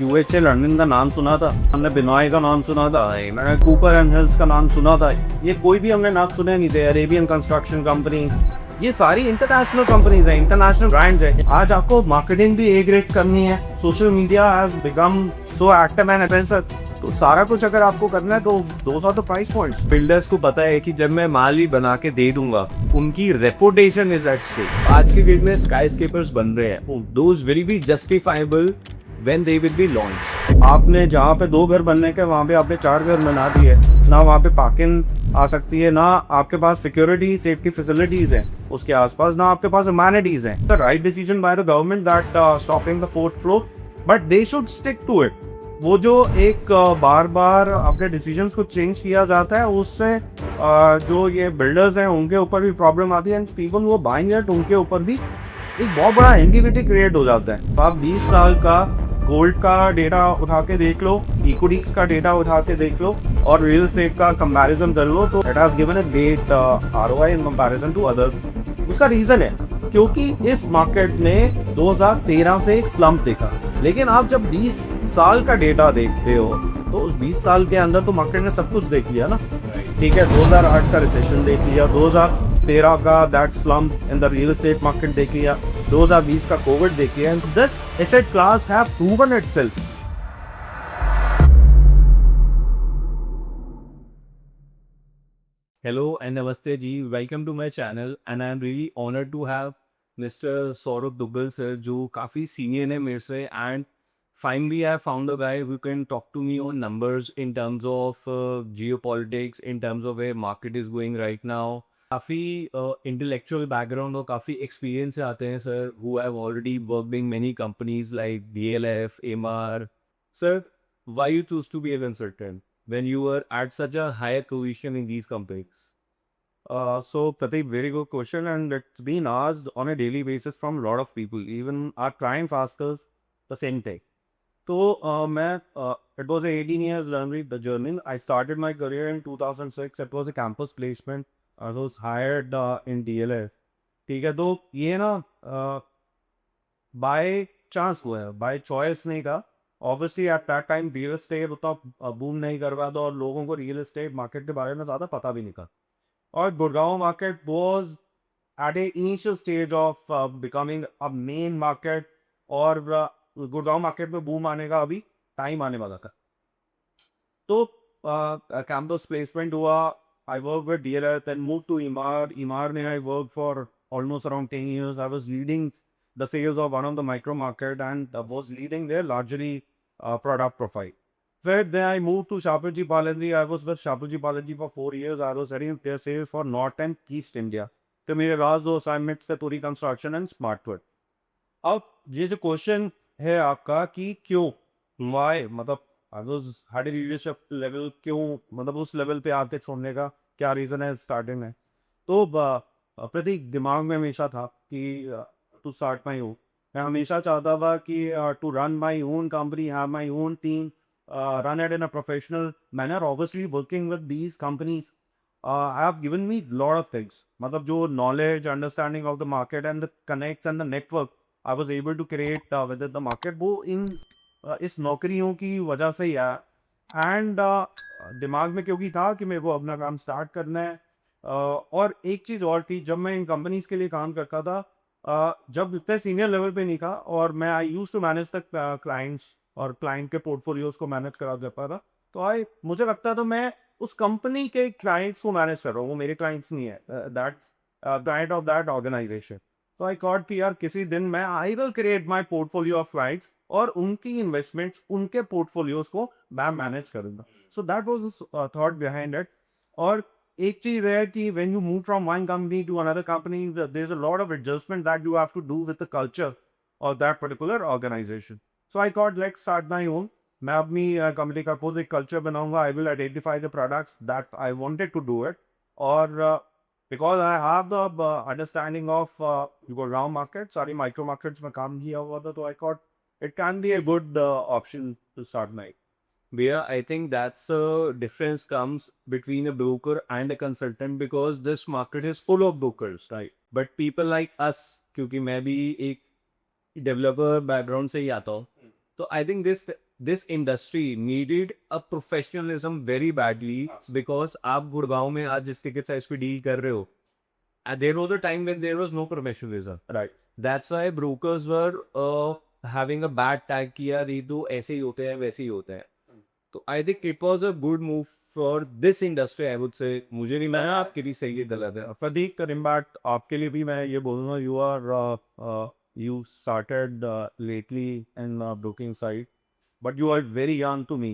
यूएचए London का नाम सुना था, हमने बिनॉय का नाम सुना था, मैंने कूपर एंड हिल्स का नाम सुना था। ये कोई भी हमने नाम सुने नहीं थे। अरेबियन कंस्ट्रक्शन कंपनीज, ये सारी इंटरनेशनल कंपनीज हैं, इंटरनेशनल ब्रांड्स हैं। आज आपको मार्केटिंग भी ए ग्रेड करनी है, social media has become so active and adventure, तो सारा कुछ अगर आपको करना है तो those are the price points. Builders को पता है कि जब मैं माल ही बना के दे दूंगा, उनकी रेपुटेशन इज एट स्टेक। आज के डेट में स्काई स्केपर्स बन रहे हैं, those will be justifiable when they will be launched। आपने जहाँ पे 2 घर बनने के, वहाँ पे आपने 4 घर बना दिए ना, वहाँ पे पार्किंग आ सकती है, ना आपके पास सिक्योरिटी सेफ्टी फैसिलिटीज हैं उसके आसपास, ना आपके पास अमेनिटीज हैं। The right decision by the government that stopping the 4th floor, but they should stick to it. वो जो एक बार बार अपने डिसीजंस को चेंज किया जाता है, उससे जो ये बिल्डर्स हैं उनके ऊपर भी प्रॉब्लम आती है, एंड पीपल वो बाइंग इट, उनके ऊपर भी एक बहुत बड़ा एंग्जिटी क्रिएट हो जाता है। आप 20 साल का गोल्ड का डेटा उठा के देख लो, इक्विटीज का डेटा उठा के देख लो, और रियल एस्टेट का कंपैरिजन कर लो, तो it has given a great ROI in comparison to other. उसका रीजन है क्योंकि इस मार्केट ने 2013 से एक स्लम्प देखा, लेकिन आप जब 20 साल का डेटा देखते हो तो उस 20 साल के अंदर तो मार्केट ने सब कुछ देख लिया ना। ठीक है, 2008 का रिसेशन देख लिया, 2013 का that slump in the real estate market देख लिया, 2020 का कोविड देख लिया, and this asset class have proven itself. Hello and Namaste ji, welcome to my channel and I am really honored to have Mr. Saurabh Duggal sir, जो काफ़ी senior है मेरे से, and finally I found a guy who can talk to me on numbers in terms of geopolitics, in terms of where market is going right now। काफ़ी intellectual background और काफ़ी experience से आते हैं sir, who have already worked in many companies like DLF, AMR। Sir, why you choose to be a consultant when you were at such a higher position in these companies? So Pradeep, very good question, and it's been asked on a daily basis from a lot of people. Even our clients ask us the same thing. So it was a 18 years journey. The journey. I started my career in 2006. It was a campus placement. I was hired in DLF। ठीक है, तो ये ना by chance हुआ है, by choice नहीं था। Obviously at that time real estate उतना बूम नहीं कर रहा था, और लोगों को रियल एस्टेट मार्केट के बारे में ज़्यादा पता भी नहीं था। और Gurgaon market was at A initial stage of becoming a main market, और गुड़गांव मार्केट में बूम आने का अभी टाइम आने वाला था। तो कैंपस प्लेसमेंट हुआ, I work with DLF, then move to Emaar. Emaar में I work for almost around 10 years. I was leading the sales of one of the micro market, and was leading their largely product profile. Then I moved to Shapurji Balaji. I was with Shapurji Balaji for 4 years. I was heading their sales for North and East India. तो मेरे last 2 assignments थे पूरी construction and स्मार्टवर्ड। अब ये जो question है आपका कि क्यों, वाई, मतलब I was had leadership level, क्यों, मतलब उस लेवल पे आके छोड़ने का क्या रीज़न है स्टार्टिंग में। तो प्रतीक, दिमाग में हमेशा था कि टू स्टार्ट माई ओन। मैं हमेशा चाहता था कि to run my own company, have my own team, run it in a professional manner. Obviously working with these companies have given me lot of things, मतलब जो knowledge, understanding of the market and the connects and the network I was able to create within the market, वो इन इस नौकरियों की वजह से ही आया। And दिमाग में क्योंकि था कि मेरे को अपना काम स्टार्ट करना है। और एक चीज़ और थी, जब मैं इन कंपनीज के लिए काम करता था, जब इतने सीनियर लेवल पे नहीं था, और मैं I use to manage the clients और क्लाइंट के पोर्टफोलियोज को मैनेज करा देता था, तो मुझे लगता था मैं उस कंपनी के क्लाइंट्स को मैनेज कर रहा हूँ, वो मेरे क्लाइंट्स नहीं है, that's client of that organisation. तो आई थॉट कि यार किसी दिन मैं I will create my portfolio of clients, और उनकी इन्वेस्टमेंट्स, उनके पोर्टफोलियोज को मैं मैनेज करूंगा। So that was thought behind it. और एक चीज है कि when you move from one company to another company, there is a lot of adjustment that you have to do with the culture of that particular organisation. So I thought let's start my own. मैं अपनी company का खुद एक culture बनाऊंगा। I will identify the products that I wanted to do it, और because I have the understanding of Gurgaon market, सारी micro markets में काम किया हुआ था, तो I thought it can be a good option to start my। Where I think that's a difference comes between a broker and a consultant, because this market is full of brokers, right? But people like us, क्योंकि मैं भी एक developer background से ही आता हूँ, तो I think this this industry needed a professionalism very badly because आप गुड़गांव में आज जिस ticket size पे deal कर रहे हो, and there was a time when there was no professionalism. Right. That's why brokers were having a bad tag कि यार ये तो ऐसे ही होते हैं वैसे ही होते हैं. तो I think it was a good move for this industry, I would say. मुझे नहीं मालूम आपके लिए सही है गलत है. प्रतीक करिम्बाट, आपके लिए भी मैं ये बोलूँगा, you started lately in broking side, but you are very young to me.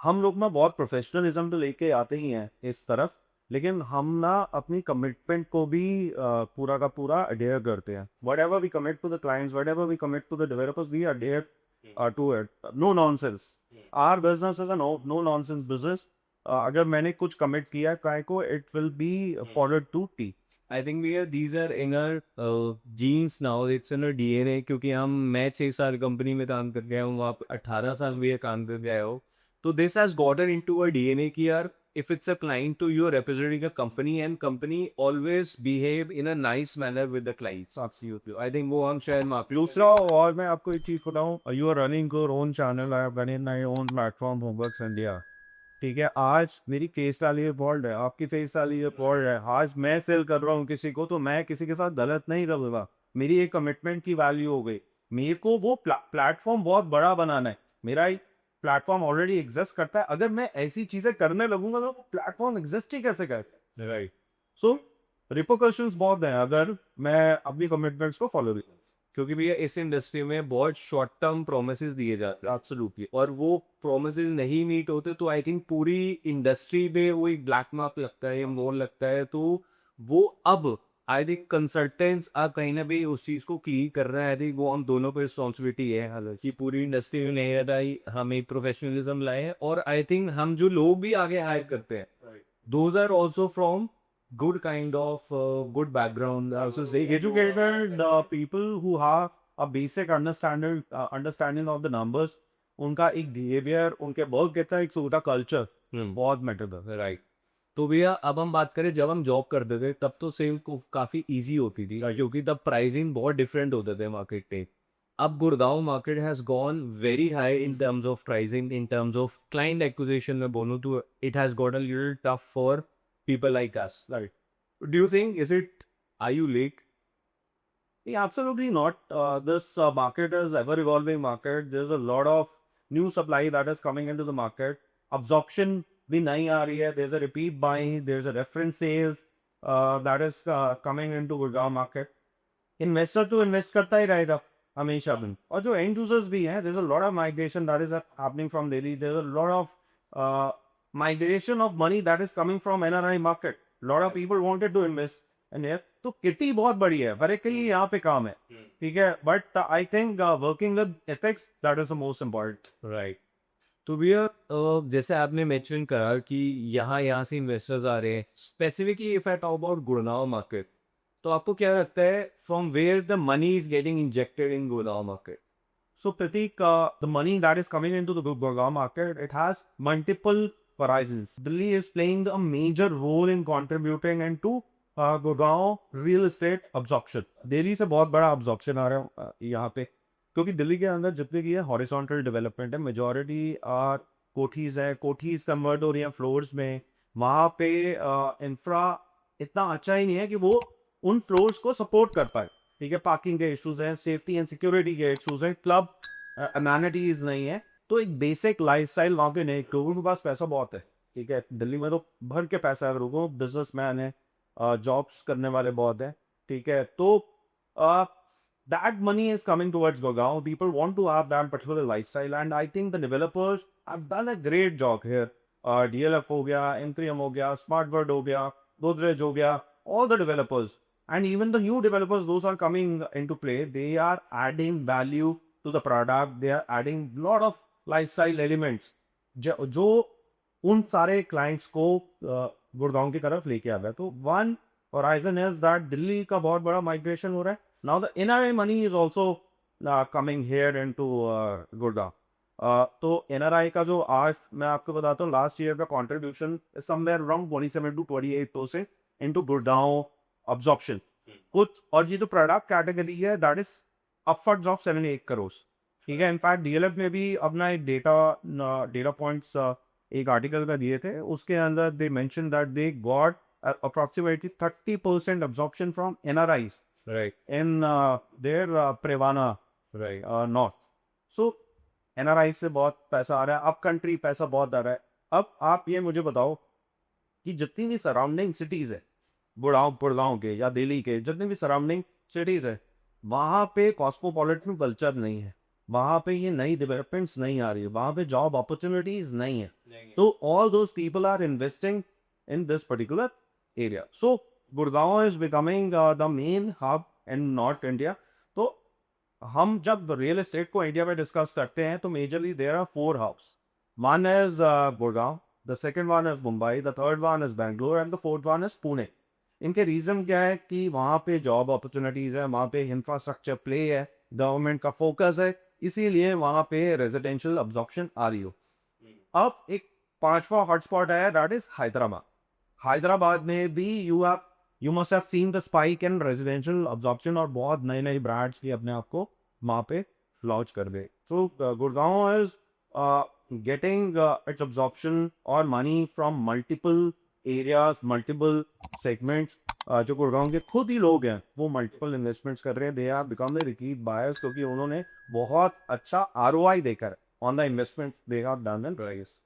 हम लोग ना बहुत प्रोफेशनलिज्म तो लेके आते ही हैं इस तरफ, लेकिन हम ना अपनी कमिटमेंट को भी पूरा का पूरा अडेयर करते हैं. Whatever we commit to the clients, whatever we commit to the developers, we adhere to it. No nonsense. Our business is a no nonsense business. अगर मैंने कुछ कमिट किया काय को, it will be followed to T. I think these are in our genes now. It's in our DNA. क्योंकि मैं 6 साल company में काम कर गया हूँ, आप 18 साल भी ये काम कर गए हो. तो this has gotten into our DNA कि यार if it's a client to you representing a company and company always behave in a nice manner with the clients. Absolutely. I think वो हम शायद माफ. दूसरा, और मैं आपको एक चीज़ बताऊँ, you are running your own channel, I have running my own platform Homeworks India. ठीक है, आज मेरी फेस वैल्यू बोल्ड है, आपकी फेस वैल्यू बोल्ड है. आज मैं सेल कर रहा हूँ किसी को, तो मैं किसी के साथ गलत नहीं करूँगा. मेरी एक कमिटमेंट की वैल्यू हो गई. मेरे को वो प्लेटफॉर्म बहुत बड़ा बनाना है. मेरा प्लेटफॉर्म ऑलरेडी एग्जिस्ट करता है. अगर मैं ऐसी चीज़ें करने लगूंगा तो प्लेटफॉर्म एग्जिस्ट ही कैसे कर. Right. सो रिपोकर्शंस बहुत हैं अगर मैं अपनी कमिटमेंट्स को फॉलो भी करूं. क्योंकि भैया इस इंडस्ट्री में बहुत शॉर्ट टर्म प्रोमिसेस दिए जाते हैं. एब्सोल्युटली. और वो प्रोमिसेस नहीं मीट होते तो आई थिंक पूरी इंडस्ट्री में वो एक ब्लैक मार्क लगता है या मोल लगता है. तो वो अब आई थिंक कंसल्टेंट्स आप कहीं ना भी उस चीज़ को क्लियर कर रहे हैं. आई थिंक वो हम दोनों पे रिस्पॉन्सिबिलिटी है. हालांकि पूरी इंडस्ट्री में नहीं रहता ही हम एक प्रोफेशनलिज्म लाए हैं. और आई थिंक हम जो लोग भी आगे हायर करते हैं, those are also from good kind of good background. I was saying Educated people who have a basic understanding of the numbers, उनका एक बिहेवियर, उनके वर्क कहता है, एक उनका कल्चर बहुत मैटर करता है. राइट. तो भैया अब हम बात करें जब हम जॉब करते थे तब तो सेल को काफ़ी इजी होती थी क्योंकि तब प्राइसिंग बहुत डिफरेंट होते थे मार्केट पे. अब Gurgaon market has gone very high in terms of pricing, in terms of client acquisition में बोलूँ तो it has got a little tough for people like us. Right. Do you think are you late? Yeah, absolutely not. This market is ever-evolving market. There's a lot of new supply that is coming into the market. Absorption भी नहीं आ रही है. There's a repeat buying. There's a reference sales that is coming into Gurgaon market. Investor तो invest करता ही रहेगा हमेशा भी. और जो end users भी हैं, there's a lot of migration that is happening from Delhi. There's a lot of migration of money that is coming from NRI market. Lot of people wanted to invest and here, तो kitty बहुत बड़ी है, हर एक के लिए यहाँ पे काम है. ठीक है, but I think working with ethics that is the most important. Right. तो भैया जैसे आपने मेंशन करा कि यहाँ से इन्वेस्टर्स आ रहे हैं, specifically if I talk about Gurgaon market, तो आपको क्या लगता है from where the money is getting injected in Gurgaon market? So Pratik, the money that is coming into the Gurgaon market, it has multiple horizons. Delhi is playing a major role in contributing into Gurgaon real estate absorption. Delhi से बहुत बड़ा absorption आ रहा है यहाँ पे, क्योंकि दिल्ली के अंदर जितने की है हॉरिजॉन्टल डेवलपमेंट है. मेजॉरिटी कोठीज है, कोठीज कन्वर्ट हो रही हैं फ्लोर्स में. वहाँ पे इंफ्रा इतना अच्छा ही नहीं है कि वो उन फ्लोर्स को सपोर्ट कर पाए. ठीक है, पार्किंग के इश्यूज हैं, सेफ्टी एंड सिक्योरिटी के इश्यूज हैं, क्लब अमेनिटीज नहीं है. तो एक बेसिक लाइफस्टाइल वहाँ पे नहीं. लोगों के पास पैसा बहुत है. ठीक है, दिल्ली में तो भर के पैसा है लोगों, बिजनेसमैन है, जॉब्स करने वाले बहुत हैं. ठीक है, तो that money is coming towards Gurgaon. People want to have that particular lifestyle, and I think the developers have done a great job here. DLF हो गया, M3M हो गया, Smart World हो गया, Godrej हो गया, all the developers. And even the new developers, those are coming into play. They are adding value to the product. They are adding lot of lifestyle elements जो उन सारे clients को गुड़गांव की तरफ लेके आ गया. तो one horizon is that Delhi का बहुत बड़ा migration हो रहा है. Now the NRI money is also coming here into Gurgaon. तो NRI का जो आज मैं आपको बताता हूँ, लास्ट ईयर का contribution is somewhere around 27 to 28% into Gurgaon absorption. कुछ और ये जो प्रोडक्ट कैटेगरी है that is upwards of 7-8 crore. ठीक है। इनफैक्ट डीएलएफ ने भी अपना एक डेटा पॉइंट्स एक आर्टिकल का दिए थे, उसके अंदर they mention that they got approximately 30% absorption from NRIs right in their Privana right north. So NRI से बहुत पैसा आ रहा है, अप कंट्री पैसा बहुत आ रहा है। अब आप ये मुझे बताओ कि जितनी भी सराउंडिंग सिटीज है, गुड़गांव के या दिल्ली के जितने भी सराउंडिंग सिटीज है, वहाँ पे कॉस्मोपॉलिटन कल्चर नहीं है, वहाँ पे ये नई डेवलपमेंट्स नहीं आ रही है, वहाँ पे जॉब अपॉर्चुनिटीज नहीं है। तो all those people are investing in this particular area. So Gurgaon is becoming the main hub in North India. तो हम जब रियल एस्टेट को इंडिया में डिस्कस करते हैं तो majorly there are 4 hubs. One is Gurgaon, the second one is Mumbai, the third one is Bangalore and the fourth one is Pune. इनके reason क्या है कि वहाँ पे जॉब अपॉर्चुनिटीज़ है, वहाँ पे इंफ्रास्ट्रक्चर प्ले है, गवर्नमेंट का फोकस है, इसीलिए वहाँ पे रेजिडेंशियल अब्जॉर्प्शन आ रही हो। अब एक पांचवा हॉटस्पॉट है, दैट इज हैदराबाद। हैदराबाद में भी you must have seen the spike in residential absorption, और बहुत नए नए ब्रांड्स भी अपने आप को वहाँ पे लॉन्च कर गए। तो Gurgaon is getting its absorption or money from multiple areas, multiple segments। जो गुड़गांव के खुद ही लोग हैं वो मल्टीपल इन्वेस्टमेंट्स कर रहे हैं, they are become the repeat buyers, क्योंकि उन्होंने बहुत अच्छा आरओआई देकर on the investment they have done and price.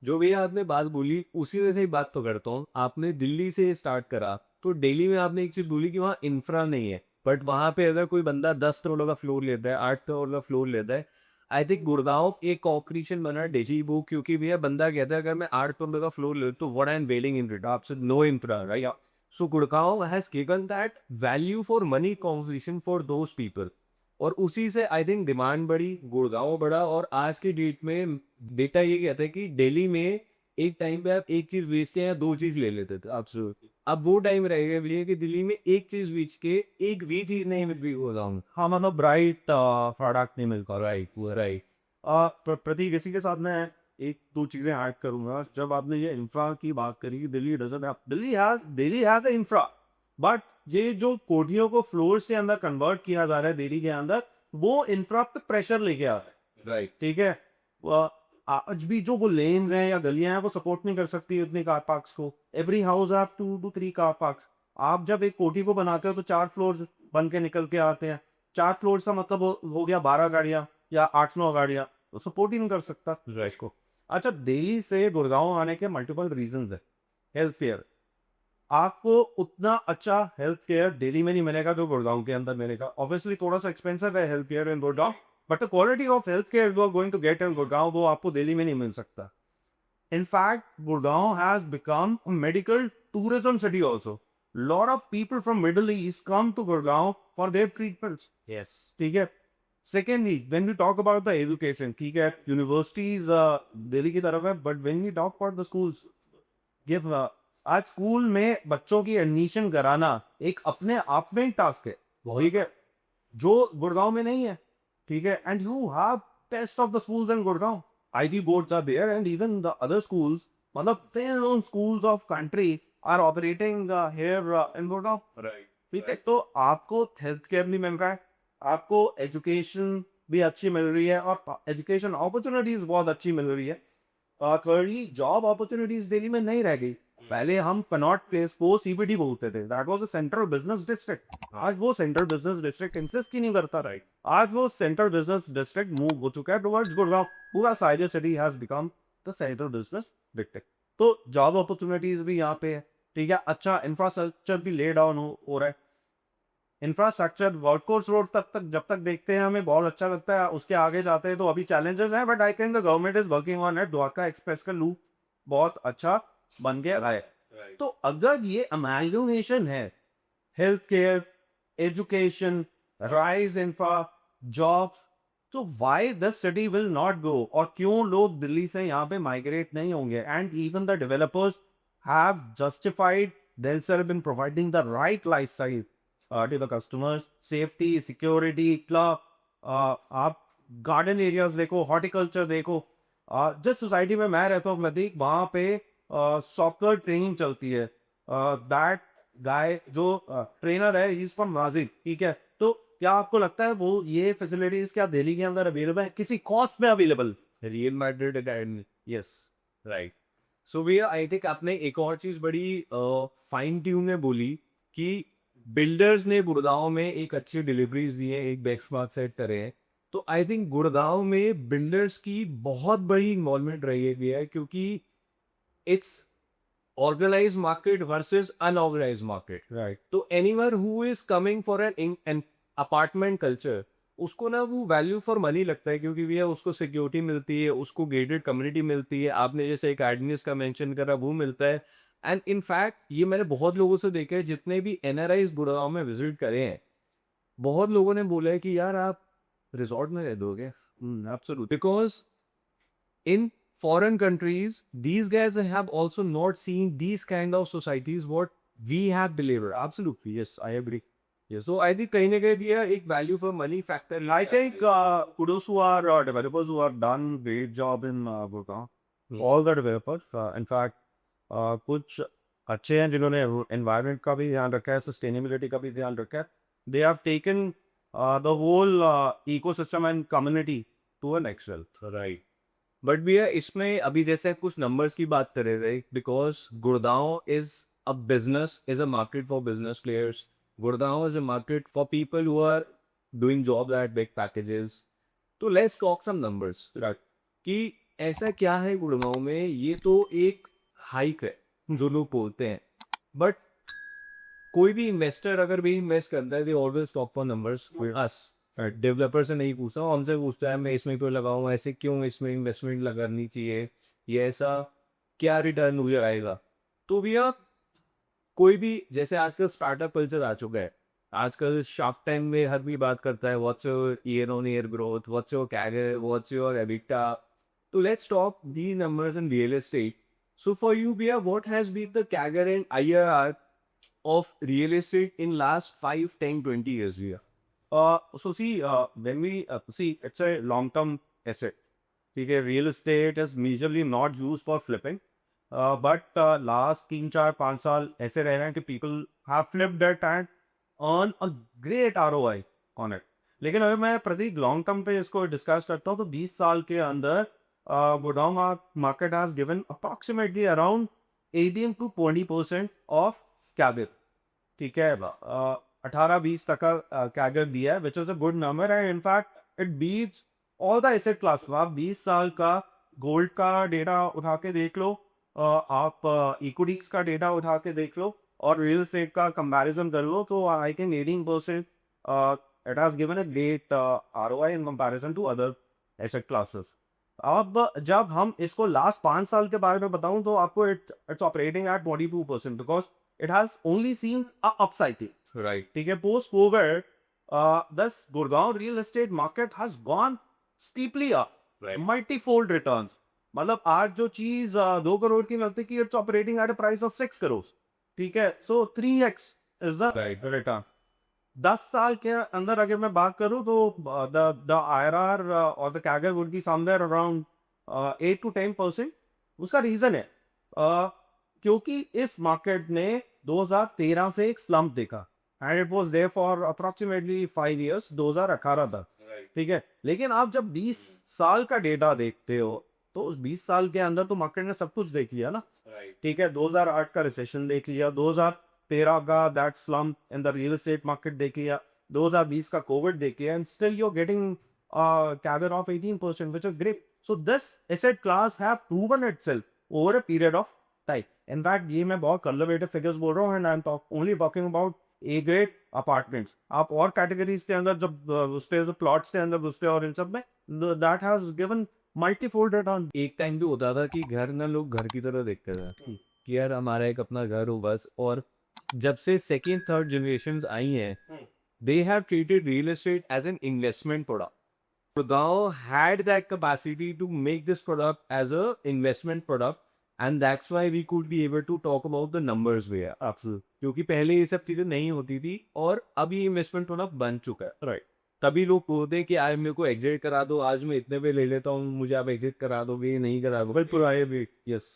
जो भी आपने बात बोली उसी में से ही बात तो करता हूँ। आपने दिल्ली से स्टार्ट करा, तो दिल्ली में आपने एक चीज बोली कि वहाँ इंफ्रा नहीं है, बट वहाँ पे अगर कोई बंदा 10 करोड़ का फ्लोर लेता है, 8 करोड़ का फ्लोर लेता है, आई थिंक गुड़गांव एक कॉम्पिटिशन बना डिजी बुक, क्योंकि भैया बंदा कहता है अगर मैं 8 करोड़ का फ्लोर ले तो what I am waiting in return, आपसे no infra, right? So Gurgaon has given that value for money competition for those people, और उसी से आई थिंक डिमांड बढ़ी, गुड़गांव बढ़ा, और आज की डेट में डेटा ये कहता है कि दिल्ली में एक टाइम पे आप एक चीज बेचते हैं या 2 चीज ले लेते थे आपसे। अब वो टाइम रह गया भैया कि दिल्ली में एक चीज बेच के एक भी चीज नहीं मिल रही गुड़गांव। हाँ, मतलब ब्राइट प्रोडक्ट नहीं मिल पा रहा। राइट राइट प्रतीक, इसी के साथ मैं एक दो चीजें ऐड करूंगा। जब आपने ये इंफ्रा की बात करी, Delhi doesn't have, Delhi has the infra, but ये जो कोठियों को फ्लोर से अंदर कन्वर्ट किया जा रहा है दिल्ली के अंदर, वो इंफ्रा पे प्रेशर लेके आ रहा है। राइट ठीक है। आज भी जो वो लेन हैं या गलियां हैं वो सपोर्ट नहीं कर सकती उतनी कार पार्क्स को। Every house have 2 to 3 car parks. आप जब एक कोठी को बनाते हो तो 4 फ्लोर्स बन के निकल के आते हैं। 4 फ्लोर्स का मतलब हो गया 12 गाड़ियां या 8-9 गाड़ियां, तो सपोर्ट ही नहीं कर सकता इसको। अच्छा, दिल्ली से गुड़गांव आने के मल्टीपल रीजन है। हेल्थ केयर, आपको उतना अच्छा हेल्थ केयर दिल्ली में नहीं मिलेगा जो गुड़गांव के अंदर मिलेगा। ऑब्वियसली थोड़ा सा एक्सपेंसिव है health care in Gurgaon, but the quality of health care you are going to get in Gurgaon वो आपको दिल्ली में नहीं मिल सकता। In fact, Gurgaon has become a medical tourism city also. Lot of people from Middle East come to Gurgaon for their treatments. Yes ठीक है। Secondly, when we talk about the education, ठीक है, universities Delhi की तरफ है, but when we talk about the schools, give आज school में बच्चों की एडमिशन कराना एक अपने आप में टास्क है, ठीक है, जो गुड़गांव में नहीं है। ठीक है, and you have taste of the schools in Gurgaon, IT boards are there, and even the other schools, मतलब 10 schools of country are operating here in Gurgaon. Right ठीक है, तो आपको हेल्थ केयर भी मिल रहा है, आपको एजुकेशन भी अच्छी मिल रही है, और एजुकेशन अपॉर्चुनिटीज बहुत अच्छी मिल रही है। currently जॉब अपॉर्चुनिटीज दिल्ली में नहीं रह गई। पहले हम कनॉट प्लेस को CBD बोलते थे, that was a central business district. आज वो सेंट्रल बिजनेस डिस्ट्रिक्ट इंसिस्ट ही नहीं करता। राइट आज वो सेंट्रल बिजनेस डिस्ट्रिक्ट मूव हो चुका है टुवर्ड्स गुड़गांव। पूरा cyber city has become the central business district. तो जॉब अपॉर्चुनिटीज भी यहाँ पे है। ठीक है, अच्छा इंफ्रास्ट्रक्चर भी ले डाउन हो रहा है। इंफ्रास्ट्रक्चर गोल्फ कोर्स रोड तक जब तक देखते हैं हमें बहुत अच्छा लगता है, उसके आगे जाते हैं तो अभी चैलेंजेस हैं, but I think the government is working on it. Dwarka express का लूप बहुत अच्छा बन गया है। तो अगर ये अमेलगमेशन है, health care, education, rise infra, jobs, तो why the city will not go, और क्यों लोग दिल्ली से यहाँ पे माइग्रेट नहीं होंगे? And even the developers have justified themselves in providing the right lifestyle to the customers, safety, security, club, आप गार्डन एरियाज देखो, हॉर्टिकल्चर देखो। जिस सोसाइटी में मैं रहता हूँ प्रतीक, वहाँ पे सॉकर ट्रेनिंग चलती है। दैट गाय जो ट्रेनर है, ही इज फ्रॉम नाजिक। ठीक है, तो क्या आपको लगता है वो ये फैसिलिटीज क्या दिल्ली के अंदर अवेलेबल है किसी कॉस्ट में available? Real Madrid academy, yes, right. So भैया आई थिंक आपने एक और चीज बड़ी फाइन ट्यून में बोली कि बिल्डर्स ने गुड़गांव में एक अच्छी डिलीवरीज दी है, एक बेंचमार्क सेट करे हैं। तो आई थिंक गुड़गांव में बिल्डर्स की बहुत बड़ी इन्वॉल्वमेंट रही है क्योंकि it's organized market versus unorganized market. Right. तो anyone who is coming for an apartment culture, उसको ना वो वैल्यू फॉर मनी लगता है क्योंकि भैया उसको सिक्योरिटी मिलती है, उसको गेटेड कम्युनिटी मिलती है, आपने जैसे एकेडमीज का मेंशन करा वो मिलता है। एंड इन फैक्ट ये मैंने बहुत लोगों से देखा है जितने भी एनआरआईज गुड़गांव में विजिट करे हैं, बहुत लोगों ने बोला है कि यार आप रिजॉर्ट में रह दोगे, absolutely. because in foreign countries these guys have also not seen these kind of societies what we have delivered. Absolutely, yes, I agree. Yeah, so I think कहीं ना कहीं भी एक value for money factor I think kudos to our developers who have done great job in Gurgaon. All the developers, in fact, कुछ अच्छे हैं जिन्होंने environment का भी ध्यान रखा है, sustainability का भी ध्यान रखा है. They have taken the whole ecosystem and community to an next level. Right. But भैया इसमें अभी जैसे कुछ नंबर्स की बात कर रहे थे, because Gurgaon is a business, is a market for business players, Gurgaon is a market for people who are doing job at big packages. तो लेट्स टॉक सम नंबर्स कि ऐसा क्या है गुड़गांव में, ये तो एक हाइक है जो लोग बोलते हैं, बट कोई भी इन्वेस्टर अगर भी इन्वेस्ट करता है they always talk for numbers with us. Developer से नहीं पूछता हूँ, हमसे पूछता है मैं इसमें क्यों लगाऊं, ऐसे क्यों इसमें इन्वेस्टमेंट लगानी चाहिए, ये ऐसा क्या रिटर्न मुझे आएगा। तो भैया कोई भी जैसे आजकल स्टार्टअप कल्चर आ चुका है, आजकल शार्क टाइम में हर भी बात करता है what's your year on year growth, what's your CAGR, what's your EBITDA. तो let's talk the numbers in real estate. So for you भैया what has been the CAGR and IRR of real estate in last 5, 10, 20 years here? So see, when we see, it's a long-term asset. Okay, real estate is majorly not used for flipping, but last 3, 4, 5 साल ऐसे रह रहे हैं कि people have flipped it and earn a great ROI on it. लेकिन अगर मैं प्रतीक long term पे इसको डिस्कस करता हूँ तो 20 साल के अंदर Gurgaon market has given approximately around 18 to 20% of कैबिन. ठीक है, 18-20 तक का कैगर दिया है, which is a good number and in fact it beats all the asset class. आप 20 साल का गोल्ड का डेटा उठा के देख लो, आप इक्विटीज का डेटा उठा के देख लो और रियल एस्टेट का कंपैरिजन कर लो, तो I can 18% it has given a great ROI in comparison to other asset classes. अब जब हम इसको लास्ट 5 साल के बारे में बताऊं तो आपको it's operating eight 22% because it has only seen a upcycle. Right. ठीक है, post COVID, this Gurgaon real estate market has gone steeply up. Right. Multifold returns. मतलब आज जो चीज 2 करोड़ की मिलती है, it's operating at a price of 6 crores. ठीक है, so 3x is the Right. return. 10 साल के अंदर अगर मैं बात करूं तो the IRR or the CAGR would be somewhere around 8 to 10%. उसका रीजन है क्योंकि इस मार्केट ने 2013 से एक स्लम्प देखा and it was there for approximately 5 years 2018 तक. ठीक है, लेकिन आप जब 20 साल का डेटा देखते हो तो उस 20 साल के अंदर तो मार्केट ने सब कुछ देख लिया ना. ठीक है, 2008 का रिसेशन देख लिया, 2013 का that slump in the real estate market देख लिया, 2020 का कोविड देख लिया, and still you are getting CAGR of 18% which is great. So this asset class have proven itself over a period of time. In fact ये मैं बहुत conservative figures बोल रहा हूँ and I am only talking about A grade apartments. आप और categories के अंदर जब घुसते हो, प्लॉट्स के अंदर घुसते हो और इन सब में, that has given multifold return. एक टाइम भी होता था कि घर ना लोग घर की तरह देखते थे कि यार हमारा एक अपना घर हो बस, और जब से सेकेंड थर्ड जनरेशन आई हैं they have treated real estate as an investment product. Gurgaon had that capacity to make this product as a investment product, and that's why we could be able to talk about the numbers where absolutely, क्योंकि पहले ये सब चीजें नहीं होती थी और अब ये इन्वेस्टमेंट प्रोडक्ट बन चुका है. राइट. तभी लोग बोलते हैं कि आज मेरे को एग्जिट करा दो, आज मैं इतने पे ले लेता हूँ, मुझे आप एग्जिट करा दोगे, नहीं करा दो. बिल्कुल आए भी. यस,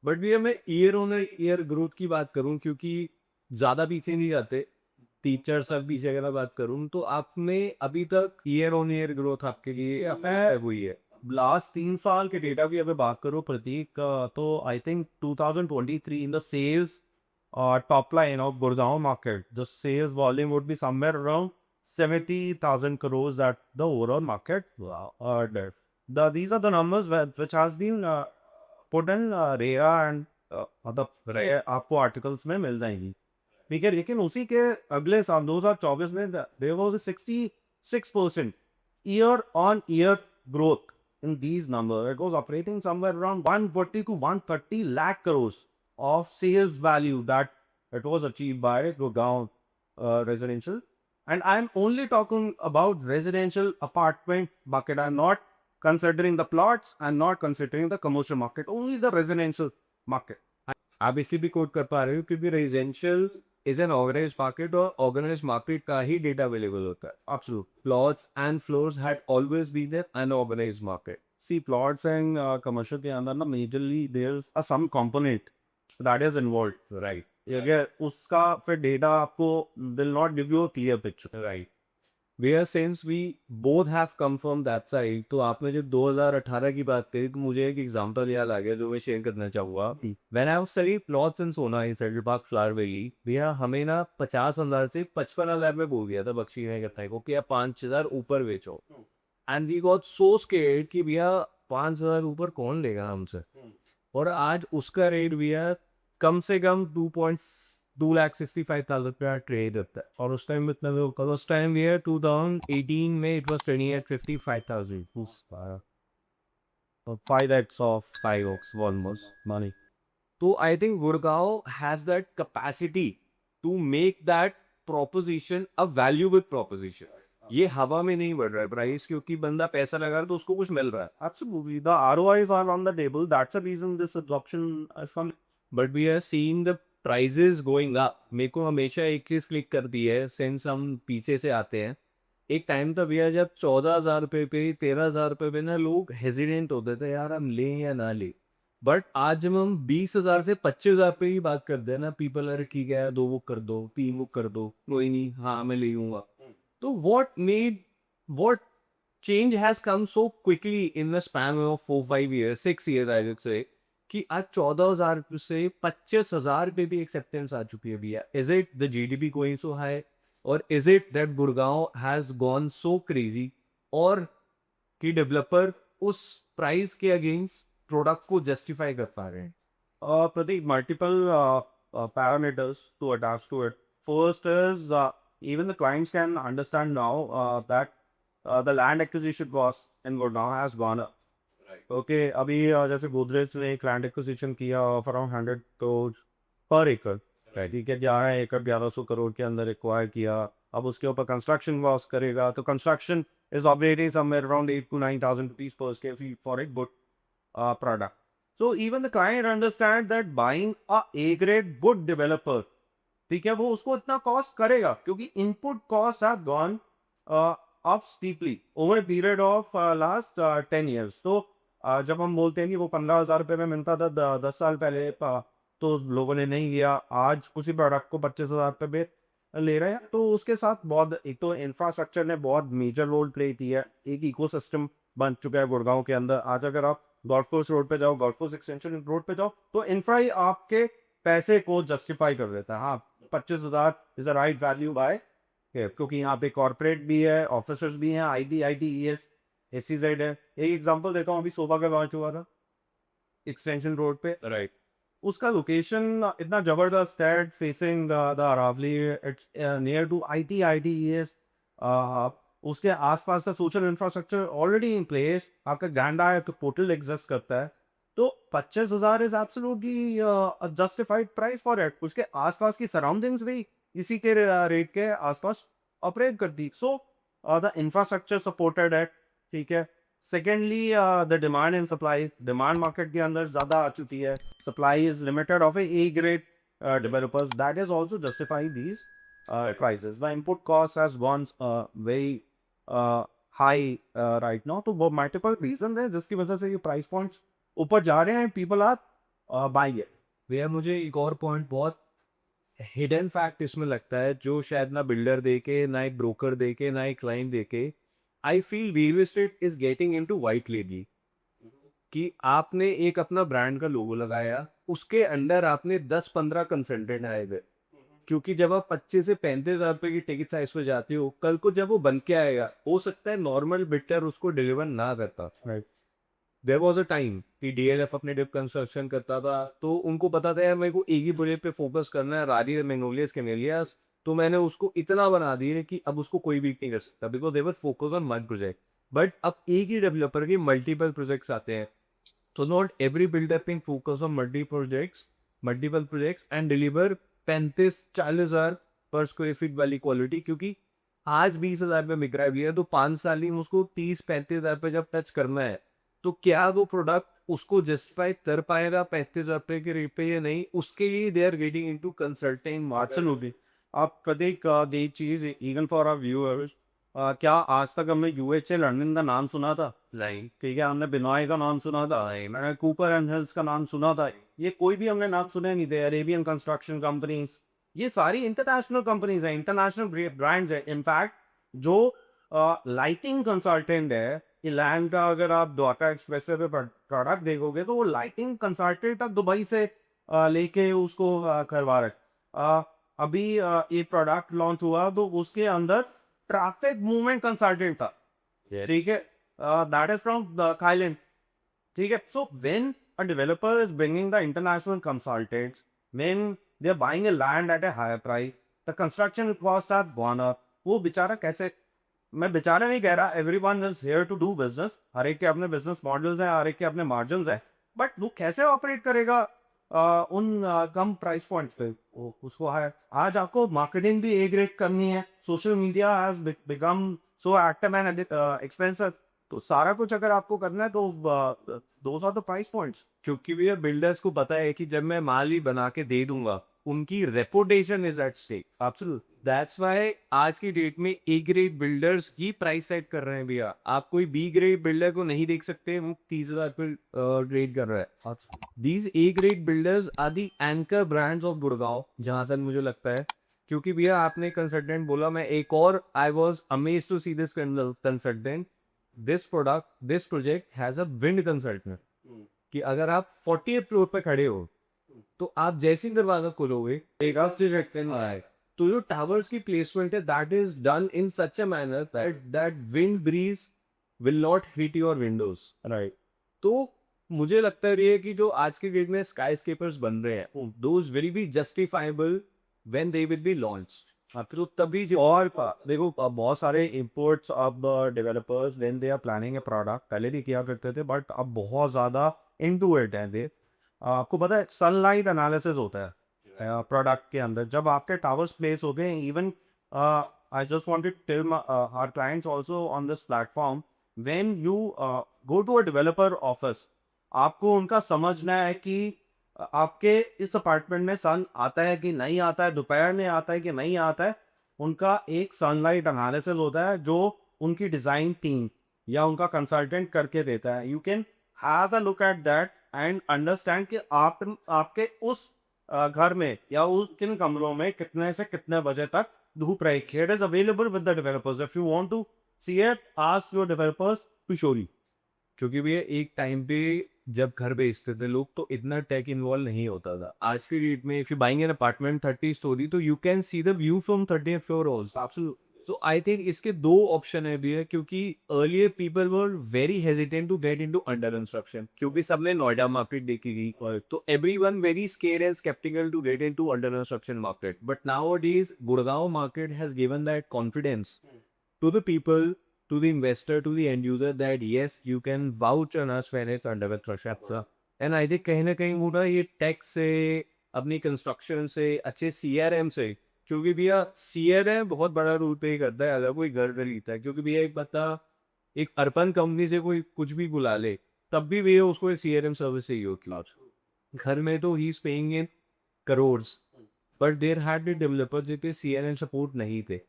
बट भैया मैं ईयर ऑन ईयर ग्रोथ की बात करूँ क्योंकि ज़्यादा पीछे नहीं जाते. 3-4 साल पीछे अगर मैं बात करूँ तो आपने अभी तक ईयर ऑन ईयर ग्रोथ आपके लिए मैं हुई है? लास्ट 3 साल के डेटा की अगर बात करूँ प्रतीक, तो I think 2023 in the sales top line of Gurgaon market, the sales volume would be somewhere around 70,000 crores at the overall market. Wow. These are the numbers which has been put in REA and मतलब आपको articles में मिल जाएंगी, ठीक है। लेकिन उसी के अगले साल 2024 में there was 66% year on year growth in these number. It was operating somewhere around 140 to 130 lakh crores of sales value that it was achieved by Gurgaon residential. And I'm only talking about residential apartment market. I'm not considering the plots. I'm not considering the commercial market. Only the residential market. आप इसलिए भी coat कर पा रहे हो क्योंकि residential is an organised market और organised market का ही डेटा अवेलेबल होता है। Absolutely. Plots and floors had always been an unorganised market. See, plots and commercial के अंदर ना majorly there's a some component that is involved. Right, अगर उसका फिर डेटा आपको will not give you a clear picture. Right. Where since we both have come from that side, तो आपने जब 2018 की बात करी तो मुझे एक एग्जांपल याद आ गया जो मैं शेयर करना चाहूँगा। When I was study plots in Sohna in Central Park Flower Valley, भैया हमें ना 50,000 से 55,000 में बोल दिया था बख्शी ने कथा को कि आप 5,000 ऊपर बेचो। And we got so scared कि भैया 5,000 ऊपर कौन लेगा हमसे। और आज उसका रेट भैया कम से कम 2,65,000 पे ट्रेड होता है। और उस टाइम इतना लोग उस टाइम भैया 2018 में it was trading at 55,000। 5x of 5x almost money. तो I think Gurgaon has that capacity to make that proposition a value with proposition. ये हवा में नहीं बढ़ रहा है प्राइस, क्योंकि बंदा पैसा लगा रहा है तो उसको कुछ मिल रहा है। Absolutely. The ROIs are on the table. That's the reason this adoption is from. But we are seeing the prices going up. मेरे को हमेशा एक चीज क्लिक करती है, सिंस हम पीछे से आते हैं, एक टाइम था भैया जब 14,000 रुपये पे 13,000 रुपये पे ना लोग हेजिडेंट होते थे यार हम लें या ना लें। बट आज जब हम 20,000 से 25,000 पे ही बात करते हैं ना, पीपल अरे ठीक है 2 बुक कर दो 3 बुक कर दो, कोई नहीं हाँ मैं ले लूंगा। तो what change has come so quickly in the span of 4-5 years 6 years I would say, कि आज 14,000 से 25,000 पे भी एक्सेप्टेंस आ चुकी है भैया। Is it the GDP going so high, और is it that Gurgaon has gone so crazy, और कि डेवलपर उस प्राइस के अगेंस्ट प्रोडक्ट को जस्टिफाई कर पा रहे हैं? Pratik, multiple parameters to attach to it. First is even the clients can understand now that the land acquisition cost in Gurgaon has gone up. Okay, अभी जैसे गोदरेज ने एक लैंड एक्विजिशन किया ऑफ अराउंड 100 करोड़ पर एकड़, ठीक है। 11 एकड़ 1,100 करोड़ के अंदर एक्वायर किया। अब उसके ऊपर कंस्ट्रक्शन कॉस्ट करेगा, तो construction is operating somewhere around 8 to 9,000 rupees per square feet for a good product. So even the client understand that buying a A-grade good developer, ठीक है, वो उसको इतना कॉस्ट करेगा क्योंकि input cost have gone up steeply over a period of last 10 years. तो जब हम बोलते हैं कि वो 15,000 रुपये में मिलता था 10 साल पहले, तो लोगों ने नहीं लिया। आज उसी प्रोडक्ट को 25,000 रुपये में ले रहे हैं। तो उसके साथ बहुत, एक तो इंफ्रास्ट्रक्चर ने बहुत मेजर रोल प्ले किया है। एक इकोसिस्टम बन चुका है गुड़गांव के अंदर। आज अगर आप गोल्फ कोर्स रोड पे जाओ, गोल्फ कोर्स एक्सटेंशन रोड पे जाओ, तो इंफ्रा ही आपके पैसे को जस्टिफाई कर देता है। हाँ, 25,000 is a right value by, क्योंकि यहाँ पे कॉर्पोरेट भी है, ऑफिसर्स भी हैं, ITES SEZ है। एक एग्जांपल देता हूँ, अभी सोफा का लॉन्च हुआ था एक्सटेंशन रोड पे, राइट। उसका लोकेशन इतना जबरदस्त है, facing the Aravalli, it's near to ITES। उसके आसपास का social infrastructure already in place, आपका गैंडा है तो पोर्टल एग्जिस्ट करता है। तो 25,000 is absolutely justified price for it. उसके आसपास की सराउंडिंग्स भी इसी के रेट के आसपास ऑपरेट करती। सो द इंफ्रास्ट्रक्चर सपोर्टेड है, ठीक है। Secondly the demand and supply, demand market के अंदर ज़्यादा आ चुकी है, supply is limited of A grade developers, that is also justifying these prices. The input cost has gone very high right now. तो वो multiple reasons हैं जिसकी वजह से ये प्राइस पॉइंट्स ऊपर जा रहे हैं। People are buying it. भैया मुझे एक और पॉइंट बहुत हिडन फैक्ट इसमें लगता है जो शायद ना बिल्डर देके, ना एक ब्रोकर देके, ना एक क्लाइंट देके, आई feel real estate is getting into white lady. कि आपने एक अपना ब्रांड का लोगो लगाया, उसके अंडर आपने 10-15 कंसल्टेंट आए हुए, क्योंकि जब आप 25 से 35 हज़ार रुपए की टिकट साइज पे जाते हो, कल को जब वो बन के आएगा, हो सकता है नॉर्मल बिल्डर उसको डिलीवर ना करता। Right. There was a time कि डीएलएफ अपने डिप कंस्ट्रक्शन करता था, तो उनको पता था यार मेरे को एक ही प्रोजेक्ट पे फोकस करना है, रारी मैग्नोलियास कैमेलियास। तो मैंने उसको इतना बना दिया कि अब उसको कोई बीट नहीं कर सकता, because they were focus on one project. But अब एक ही डेवलपर के मल्टीपल प्रोजेक्ट्स आते हैं, तो not every builder can focus on multiple projects and deliver 35-40 हज़ार पर स्क्वायर फीट वाली क्वालिटी, क्योंकि आज 20 हज़ार पे बिक रहा है भैया, तो 5 साल ही में उसको 30-35 हज़ार पे जब टच करना है, तो क्या वो प्रोडक्ट उसको जस्टिफाई कर पाएगा 35 हज़ार रुपए के रेट पे या नहीं, उसके लिए they are getting into consulting market. Absolutely. आप प्रतीक, दी चीज इवन फॉर आवर व्यूअर्स, क्या आज तक हमने यूएचए लंदन का नाम सुना था? नहीं। ठीक है, हमने बिनॉय का नाम सुना था, मैंने कूपर एंड हिल्स का नाम सुना था, ये कोई भी हमने नाम सुने नहीं थे। अरेबियन कंस्ट्रक्शन कंपनीज, ये सारी इंटरनेशनल कंपनीज हैं, इंटरनेशनल ब्रांड्स हैं। इनफैक्ट जो लाइटिंग कंसल्टेंट है इलैंड का, अगर आप द्वारका एक्सप्रेसवे पे प्रोडक्ट देखोगे तो वो लाइटिंग कंसल्टेंट तक दुबई से लेके उसको करवा रहे। अभी एक प्रोडक्ट लॉन्च हुआ तो उसके अंदर ट्रैफिक मूवमेंट कंसल्टेंट था। ठीक है, दैट इज फ्रॉम थाईलैंड। ठीक है, so when a developer is bringing the international consultants, when they are buying a land at a higher price, the construction costs have gone up. वो बेचारा कैसे, मैं बेचारा नहीं कह रहा, everyone is here to do business, हर एक के अपने बिजनेस मॉडल्स हैं, हर एक के अपने मार्जिन हैं, बट वो कैसे ऑपरेट करेगा उन कम प्राइस पॉइंट्स पे? उसको है, आज आपको मार्केटिंग भी ए ग्रेड करनी है, social media has become so active and expensive, तो सारा कुछ अगर आपको करना है तो those are the price points. क्योंकि भैया बिल्डर्स को पता है कि जब मैं माल ही बना के दे दूंगा, उनकी reputation is at stake. Absolutely. That's why आज की डेट में ए ग्रेड बिल्डर्स की प्राइस सेट कर रहे हैं भैया। आप कोई बी ग्रेड बिल्डर को नहीं देख सकते वो 30 हज़ार पे ट्रेड कर रहा है। These A grade builders are the anchor brands of Gurgaon, जहां तक मुझे लगता है। क्योंकि भैया आपने कंसल्टेंट बोला, मैं एक और I was amaze to see this consultant, this project has a wind consultant. कि अगर आप 40th फ्लोर पे खड़े हो, तो आप जैसे ही दरवाजा खोलोगे एक आए, तो जो टावर्स की प्लेसमेंट है that is done in such a manner that wind breeze will not hit your windows. Right. तो मुझे लगता है ये कि जो आज के डेट में स्काई स्केपर्स बन रहे हैं, those will be justifiable when they will be launch. तो तभी और देखो, बहुत सारे इंपोर्ट्स अब developers when they are planning a product पहले भी किया करते थे, बट अब बहुत ज़्यादा इनटू इट है दे। आपको पता है सनलाइट एनालिसिस होता है प्रोडक्ट के अंदर, जब आपके टावर्स प्लेस हो गए, even I just wanted to tell our clients also on this platform, when you go to a developer office, आपको उनका समझना है कि आपके इस अपार्टमेंट में सन आता है कि नहीं आता है, दोपहर में आता है कि नहीं आता है। उनका एक सनलाइट एनालिसिस होता है जो उनकी डिज़ाइन टीम या उनका कंसल्टेंट करके देता है। You can have a look at that and understand कि आप आपके उस घर में या उस किन कमरों में कितने से कितने बजे तक धूप रहेगी। It is available with the developers, if you want to see it ask your developers to show you. क्योंकि भैया एक टाइम पे जब घर बेचते थे लोग, तो इतना टेक इन्वॉल्व नहीं होता था। आज की डेट में if you buying an apartment 30 storey, तो you can see the view from 30th floor also. So I think इसके दो ऑप्शन है भैया, क्योंकि earlier people were very hesitant to get into under construction, क्योंकि सबने नोएडा मार्केट देखी थी, तो everyone very scared and sceptical to get into under construction market. But nowadays Gurgaon market has given that confidence to the people, to the investor, to the end user that yes, you can vouch on us when it's under construction, sir. And I think कहीं ना कहीं मुझे ये tax से, अपनी construction से, अच्छे CRM से, क्योंकि भैया सीआरएम बहुत बड़ा रोल प्ले करता है अगर कोई घर खरीदता है। क्योंकि भैया एक बता, एक अर्पण कंपनी से कोई कुछ भी बुला ले, तब भी भैया उसको सीआरएम सर्विस चाहिए होती है। घर में तो he is paying in crores, but there had be developers जिनके सीआरएम सपोर्ट नहीं थे।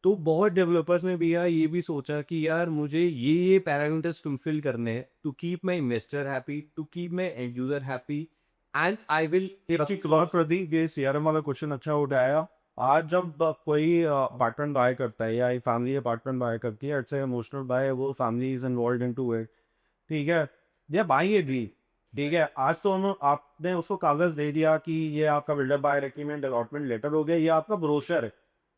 तो बहुत डेवलपर्स ने भैया ये भी सोचा कि यार मुझे ये पैरामीटर्स फुलफिल करने हैं to keep my investor happy, to keep my end user happy, and I will अच्छी क्लॉथ प्रतीक ये सीआरएम वाला क्वेश्चन अच्छा उठाया। आज जब कोई अपार्टमेंट बाय करता है या एक फैमिली अपार्टमेंट बाय करती है, इट्स इमोशनल बाय, वो family is involve into it, ठीक है, या बाई ए ड्रीम, ठीक है। आज तो आपने उसको कागज दे दिया कि ये आपका builder by recommend allotment letter हो गया, ये आपका ब्रोशर है,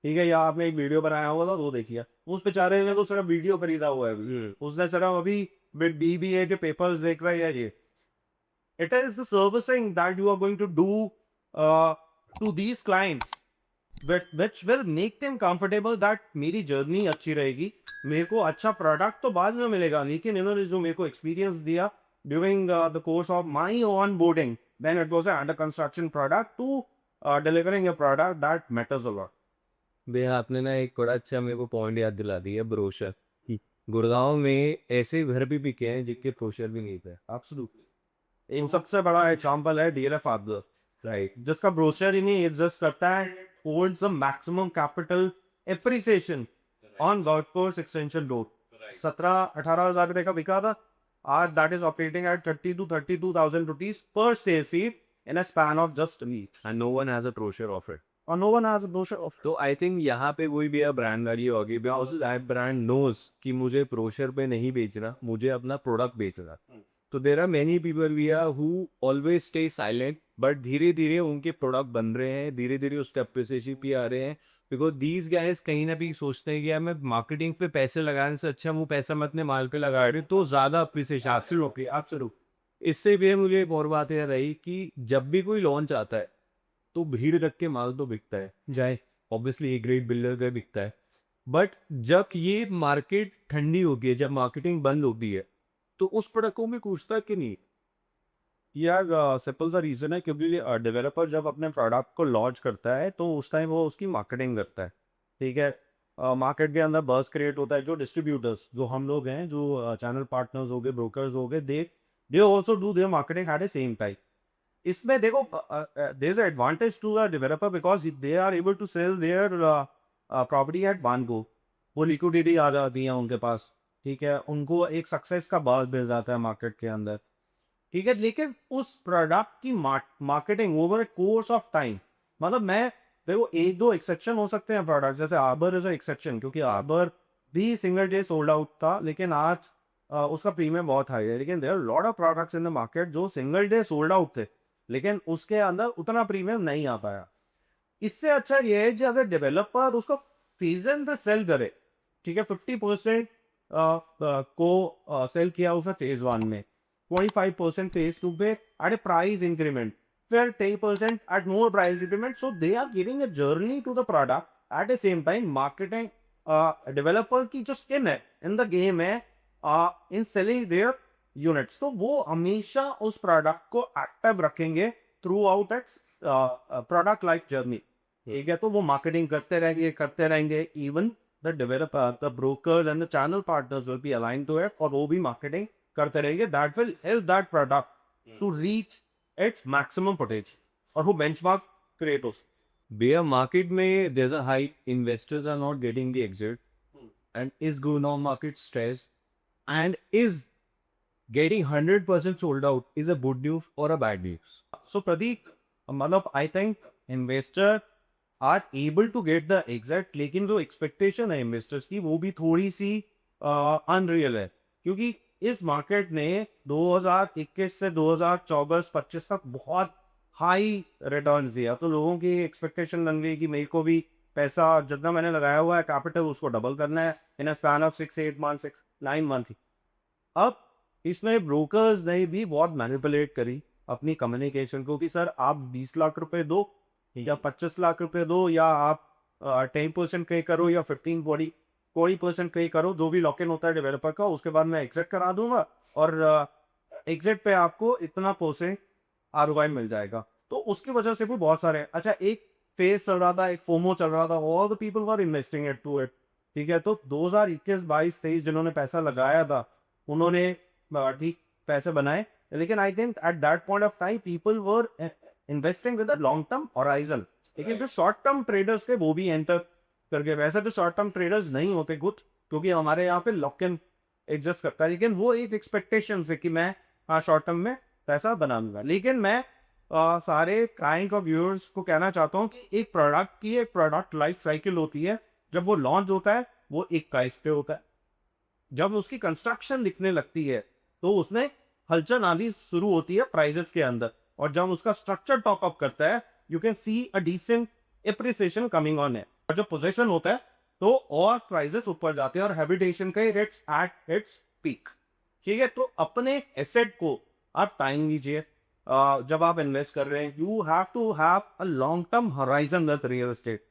ठीक है, या आपने एक वीडियो बनाया हुआ था वो देखिए, उस बेचारे ने तो सिर्फ वीडियो खरीदा हुआ है अभी, उसने सिर्फ अभी बीबीए के पेपर्स देख रहा है या ये। It is the servicing that you are going to do to these clients, which will make them comfortable that मेरी जर्नी अच्छी रहेगी, मेरे को अच्छा प्रोडक्ट तो बाद में मिलेगा, लेकिन इन्होंने जो मेरे को एक्सपीरियंस दिया during the course of my on boarding when it was an under construction product to delivering a product that matters a lot. भैया आपने ना एक बड़ा अच्छा मेरे को पॉइंट याद दिला दिया, ब्रोशर। गुड़गांव में ऐसे घर भी बिके हैं जिनके ब्रोशर भी नहीं थे। Absolutely. इन सबसे बड़ा एग्जाम्पल है डीएलएफ फादर, राइट, जिसका ब्रोशर ही नहीं एग्जिस्ट करता है, holds a maximum capital appreciation on golf course extension road, 17-18 हज़ार रुपए का बिका था, आज that is operating eight 30 to 32,000 rupees per square feet in a span of just a week, And no one has a brochure of it. और no one has a brochure of. तो I think यहाँ पे कोई भी brand वाली होगी, because that brand knows कि मुझे ब्रोशर पे नहीं बेचना, मुझे अपना प्रोडक्ट बेचना। तो there are many people we are who always stay silent, but धीरे धीरे उनके प्रोडक्ट बन रहे हैं, धीरे धीरे उसके अप्रिसिएशन भी आ रहे हैं, बिकॉज दीज गाइस कहीं ना कहीं सोचते हैं कि यार मैं मार्केटिंग पे पैसे लगाने से अच्छा वो पैसा मैं अपने माल पे लगा रही हूँ तो ज़्यादा अप्रिसिएशन। Absolutely, absolutely. इससे भी मुझे एक और बात याद आई कि जब भी कोई लॉन्च आता है तो भीड़ रख के माल तो बिकता है, जाए ऑब्वियसली एक ग्रेट बिल्डर का बिकता है, बट जब ये मार्केट ठंडी होती है, जब मार्केटिंग बंद होती है, तो उस प्रोडक्ट को भी पूछता कि नहीं। यार सिंपल सा रीज़न है, क्योंकि डेवलपर जब अपने प्रोडक्ट को लॉन्च करता है तो उस टाइम वो उसकी मार्केटिंग करता है, ठीक है। मार्केट के अंदर बज़ क्रिएट होता है, जो डिस्ट्रीब्यूटर्स जो हम लोग हैं, जो चैनल पार्टनर्स हो गए, ब्रोकर्स हो गए, they also do their marketing at the same time. इसमें देखो there is advantage to the developer because they are able to sell their property at one go, वो लिक्विडिटी आ जाती है उनके पास, ठीक है, उनको एक सक्सेस का बज़ मिल जाता है मार्केट के अंदर, ठीक है। लेकिन उस प्रोडक्ट की marketing over A course of time, मतलब मैं देखो एक दो एक्सेप्शन हो सकते हैं प्रोडक्ट, जैसे आर्बर इज एक्सेप्शन, क्योंकि आर्बर भी सिंगल डे सोल्ड आउट था, लेकिन आज उसका प्रीमियम बहुत हाई है। लेकिन there lot of products in the market जो सिंगल डे सोल्ड आउट थे, लेकिन उसके अंदर उतना प्रीमियम नहीं आ पाया। इससे अच्छा ये है कि अगर डेवलपर उसको सीजन पे सेल करे, ठीक है, 50% को सेल किया उसने फेज 1 में, 25% phase 2 पे at a price increment, फिर 10% at more price increment, so they are giving a journey to the product at the same time marketing developer की जो स्किन है in the game है in selling their units, तो वो हमेशा उस product को एक्टिव रखेंगे through out its product life journey, ठीक है। तो वो मार्केटिंग करते रहेंगे even the developer, the broker and the channel partners will be align to it, और वो भी मार्केटिंग करते रहेंगे, that will help that product to reach its maximum potential, और वो बेंचमार्क क्रिएट हो। बेयर मार्केट में there's a high, investors are not getting the exit, and is Gurgaon market stressed, and is getting 100% sold out is a good news or a bad news? So Pradeep, मतलब I think investor are able to get the exit, लेकिन जो expectation है investors की वो भी थोड़ी सी unreal है, क्योंकि इस मार्केट ने 2021 से 2024-25 तक बहुत हाई रिटर्न्स दिया, तो लोगों की एक्सपेक्टेशन बन गई कि मेरे को भी पैसा जितना मैंने लगाया हुआ है कैपिटल उसको डबल करना है in a span of 6-8 month, 6-9 month. अब इसमें ब्रोकर्स ने भी बहुत मैनिपुलेट करी अपनी कम्युनिकेशन को कि सर आप 20 लाख रुपए दो या 25 लाख रुपए दो, या आप 10% पे करो या 15-20% पे करो, जो भी लॉक इन होता है डेवलपर का, उसके बाद मैं एग्जिट करा दूंगा और एग्जिट पे आपको इतना % ROI मिल जाएगा। तो उसकी वजह से भी बहुत सारे, अच्छा एक फेज चल रहा था, एक फोमो चल रहा था, all the people were investing it to it, ठीक है। तो 2021-22-23 जिन्होंने पैसा लगाया था उन्होंने ठीक पैसे बनाए, लेकिन I think at that point of time people were investing with a long term horizon, लेकिन जो शॉर्ट टर्म ट्रेडर्स के वो भी एंटर करके, वैसे तो शॉर्ट टर्म ट्रेडर्स नहीं होते कुछ, क्योंकि हमारे यहाँ पे लॉक इन एग्जिस्ट करता है, लेकिन वो एक एक्सपेक्टेशन से कि मैं हाँ शॉर्ट टर्म में पैसा बना लूंगा। लेकिन मैं सारे काइंड ऑफ व्यूअर्स को कहना चाहता हूँ कि एक प्रोडक्ट की एक प्रोडक्ट लाइफ साइकिल होती है। जब वो लॉन्च होता है वो एक प्राइस पे होता है, जब उसकी कंस्ट्रक्शन दिखने लगती है तो उसमें हलचल आनी शुरू होती है प्राइजेस के अंदर, और जब उसका स्ट्रक्चर टॉप अप करता है you can see a decent appreciation coming on है। और जब पोजीशन होता है तो और प्राइजेस ऊपर जाते हैं और हैबिटेशन का रेट्स एट इट्स पीक। ठीक है, तो अपने एसेट को आप टाइम दीजिए। जब आप इन्वेस्ट कर रहे हैं you have to have a long term horizon with real estate.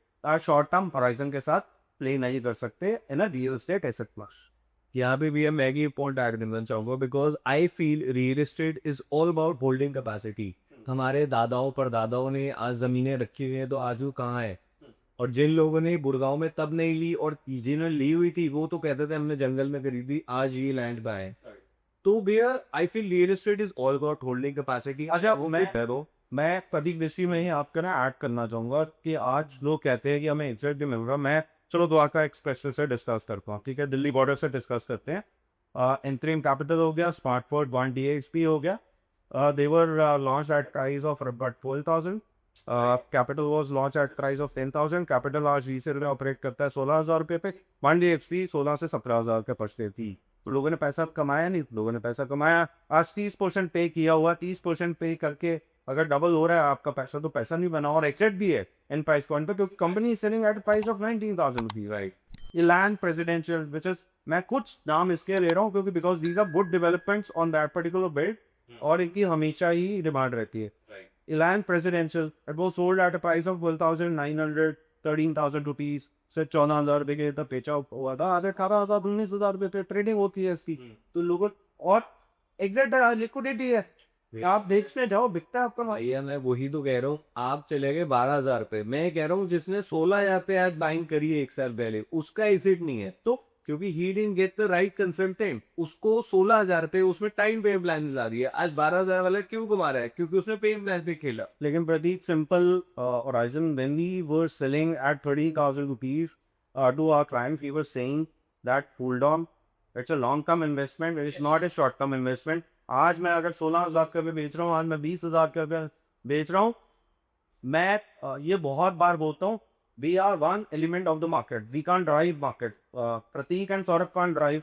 Short term horizon के साथ प्ले नहीं कर सकते in a real estate asset class. यहाँ पे भी मैं एक पॉइंट ऐड करना चाहूंगा, because I feel real estate is all about holding capacity. हमारे दादाओं परदादाओं ने आज जमीनें रखी हुई हैं, तो आज वो कहाँ है? और जिन लोगों ने गुड़गांव में तब नहीं ली और जिन्होंने ली हुई थी वो तो कहते थे हमने जंगल में खरीदी, आज ये लैंड पे आए। तो भैया आई feel real estate is all about holding capacity. अच्छा, वो मैं कह दो। मैं प्रदीप ऋषि में ही आपका ना ऐड करना चाहूंगा कि आज लोग कहते हैं कि हमें एग्जैक्ट नहीं मिल रहा। मैं चलो द्वारका एक्सप्रेस से डिस्कस करता हूँ, ठीक है, दिल्ली बॉर्डर से डिस्कस करते हैं। इंटरिम कैपिटल हो गया, स्मार्टफोर्ड 1 DXP हो गया। They were launch at price of about 12,000। Capital was launch at price of 10,000। Capital आज रीसेल ऑपरेट करता है 16,000 रुपये पे। 1 DXP 16 से 17,000 के पड़ते थी। तो लोगों ने पैसा कमाया नहीं, लोगों ने पैसा कमाया। आज 30% पे किया हुआ, 30% पे करके अगर डबल हो रहा है आपका पैसा तो पैसा नहीं बना, और एग्जैक्ट भी है इन प्राइस पॉइंट पे, क्योंकि company is selling at price of 19,000 rupees, right. Elan Presidential which is, मैं कुछ नाम इसके ले रहा हूँ क्योंकि because these are good developments on that particular build, और इनकी हमेशा ही डिमांड रहती है। Elan Presidential it was sold at a price of 12,900 13,000 rupees से 14,000 रुपये के तक बेचा हुआ था। आधे 18,000 19,000 रुपये पे ट्रेडिंग होती है इसकी। तो लोगों, और एग्जैक्ट लिक्विडिटी है, आप बेचने जाओ बिकता है आपका माल। भैया मैं वही तो कह रहा हूँ, आप चले गए 12,000 पे। मैं कह रहा हूँ जिसने 16,000 पे आज बाइंग करी है 1 साल पहले, उसका एसिड नहीं है, तो क्योंकि he didn't get the right consultant. उसको 16,000 पे उसमें टाइम पे प्लान दिला दिया। आज 12,000 वाला क्यों कमा रहा है? क्योंकि उसने पे प्लान पे खेला। लेकिन Pradeep, simple horizon, when we were selling at 30,000 rupees to our clients, we were saying that hold on, it's a long term investment, it is not a short term investment. आज मैं अगर 16,000 का पे बेच रहा हूँ, आज मैं 20,000 का पे बेच रहा हूँ। मैं ये बहुत बार बोलता हूँ, we are one element of the market, we can't drive market. Prateek and Saurabh can't drive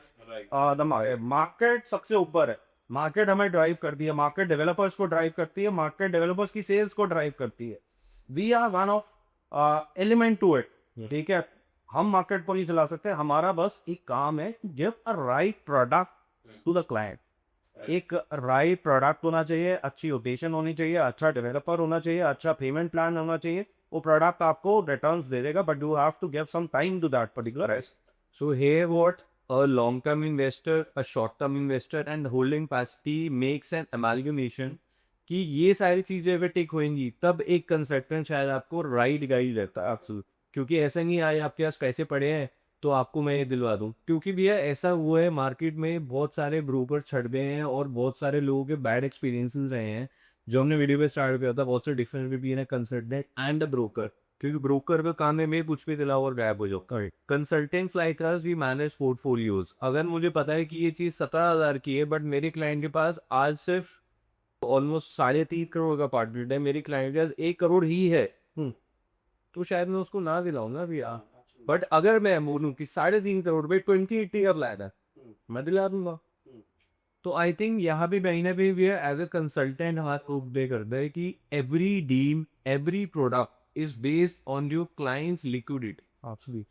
the market. सबसे ऊपर है, मार्केट हमें ड्राइव करती है, मार्केट डेवलपर्स को ड्राइव करती है, मार्केट डेवलपर्स की सेल्स को ड्राइव करती है। We are one of element to it, ठीक है। हम मार्केट को नहीं चला सकते, हमारा बस एक काम है, give a right product to the client. एक राइट प्रोडक्ट होना चाहिए, अच्छी लोकेशन होनी चाहिए, अच्छा डेवलपर होना चाहिए, अच्छा पेमेंट प्लान होना चाहिए। वो प्रोडक्ट आपको रिटर्न्स दे देगा, but you have to give some time to that particular S. So here what a long-term investor, a short-term investor and holding capacity makes an amalgamation कि ये सारी चीज़ें अगर टिक होंगी तब एक कंसल्टेंट शायद आपको राइट गाइड देता है आपसे। क्योंकि ऐसा नहीं आए आपके पास पैसे पड़े हैं तो आपको मैं ये दिलवा दूँ। क्योंकि भैया ऐसा हुआ है मार्केट में, बहुत सारे ब्रोकर छट गए हैं और बहुत सारे लोगों के बैड एक्सपीरियंसेस रहे हैं। जो हमने वीडियो पे स्टार्ट किया था, बहुत से difference between a consultant and a broker. क्योंकि ब्रोकर का काम है मैं कुछ भी दिलाओ और गायब हो जाओ। Consultants like us we manage portfolios. अगर मुझे पता है कि ये चीज़ 17,000 की है, बट मेरे क्लाइंट के पास आज सिर्फ ऑलमोस्ट 3.5 करोड़ का पार्टनर है, मेरी क्लाइंट के पास 1 करोड़ ही है, तो शायद मैं उसको ना दिलाऊं ना भैया। बट अगर मैं बोलूँ कि 3.5 करोड़ पे 2080 का प्लान है, मैं दिला दूंगा। तो आई थिंक यहाँ पे कहीं ना कहीं एज ए कंसल्टेंट हाथ प्ले करता है कि every deem, every product is based on your clients liquidity. Absolutely.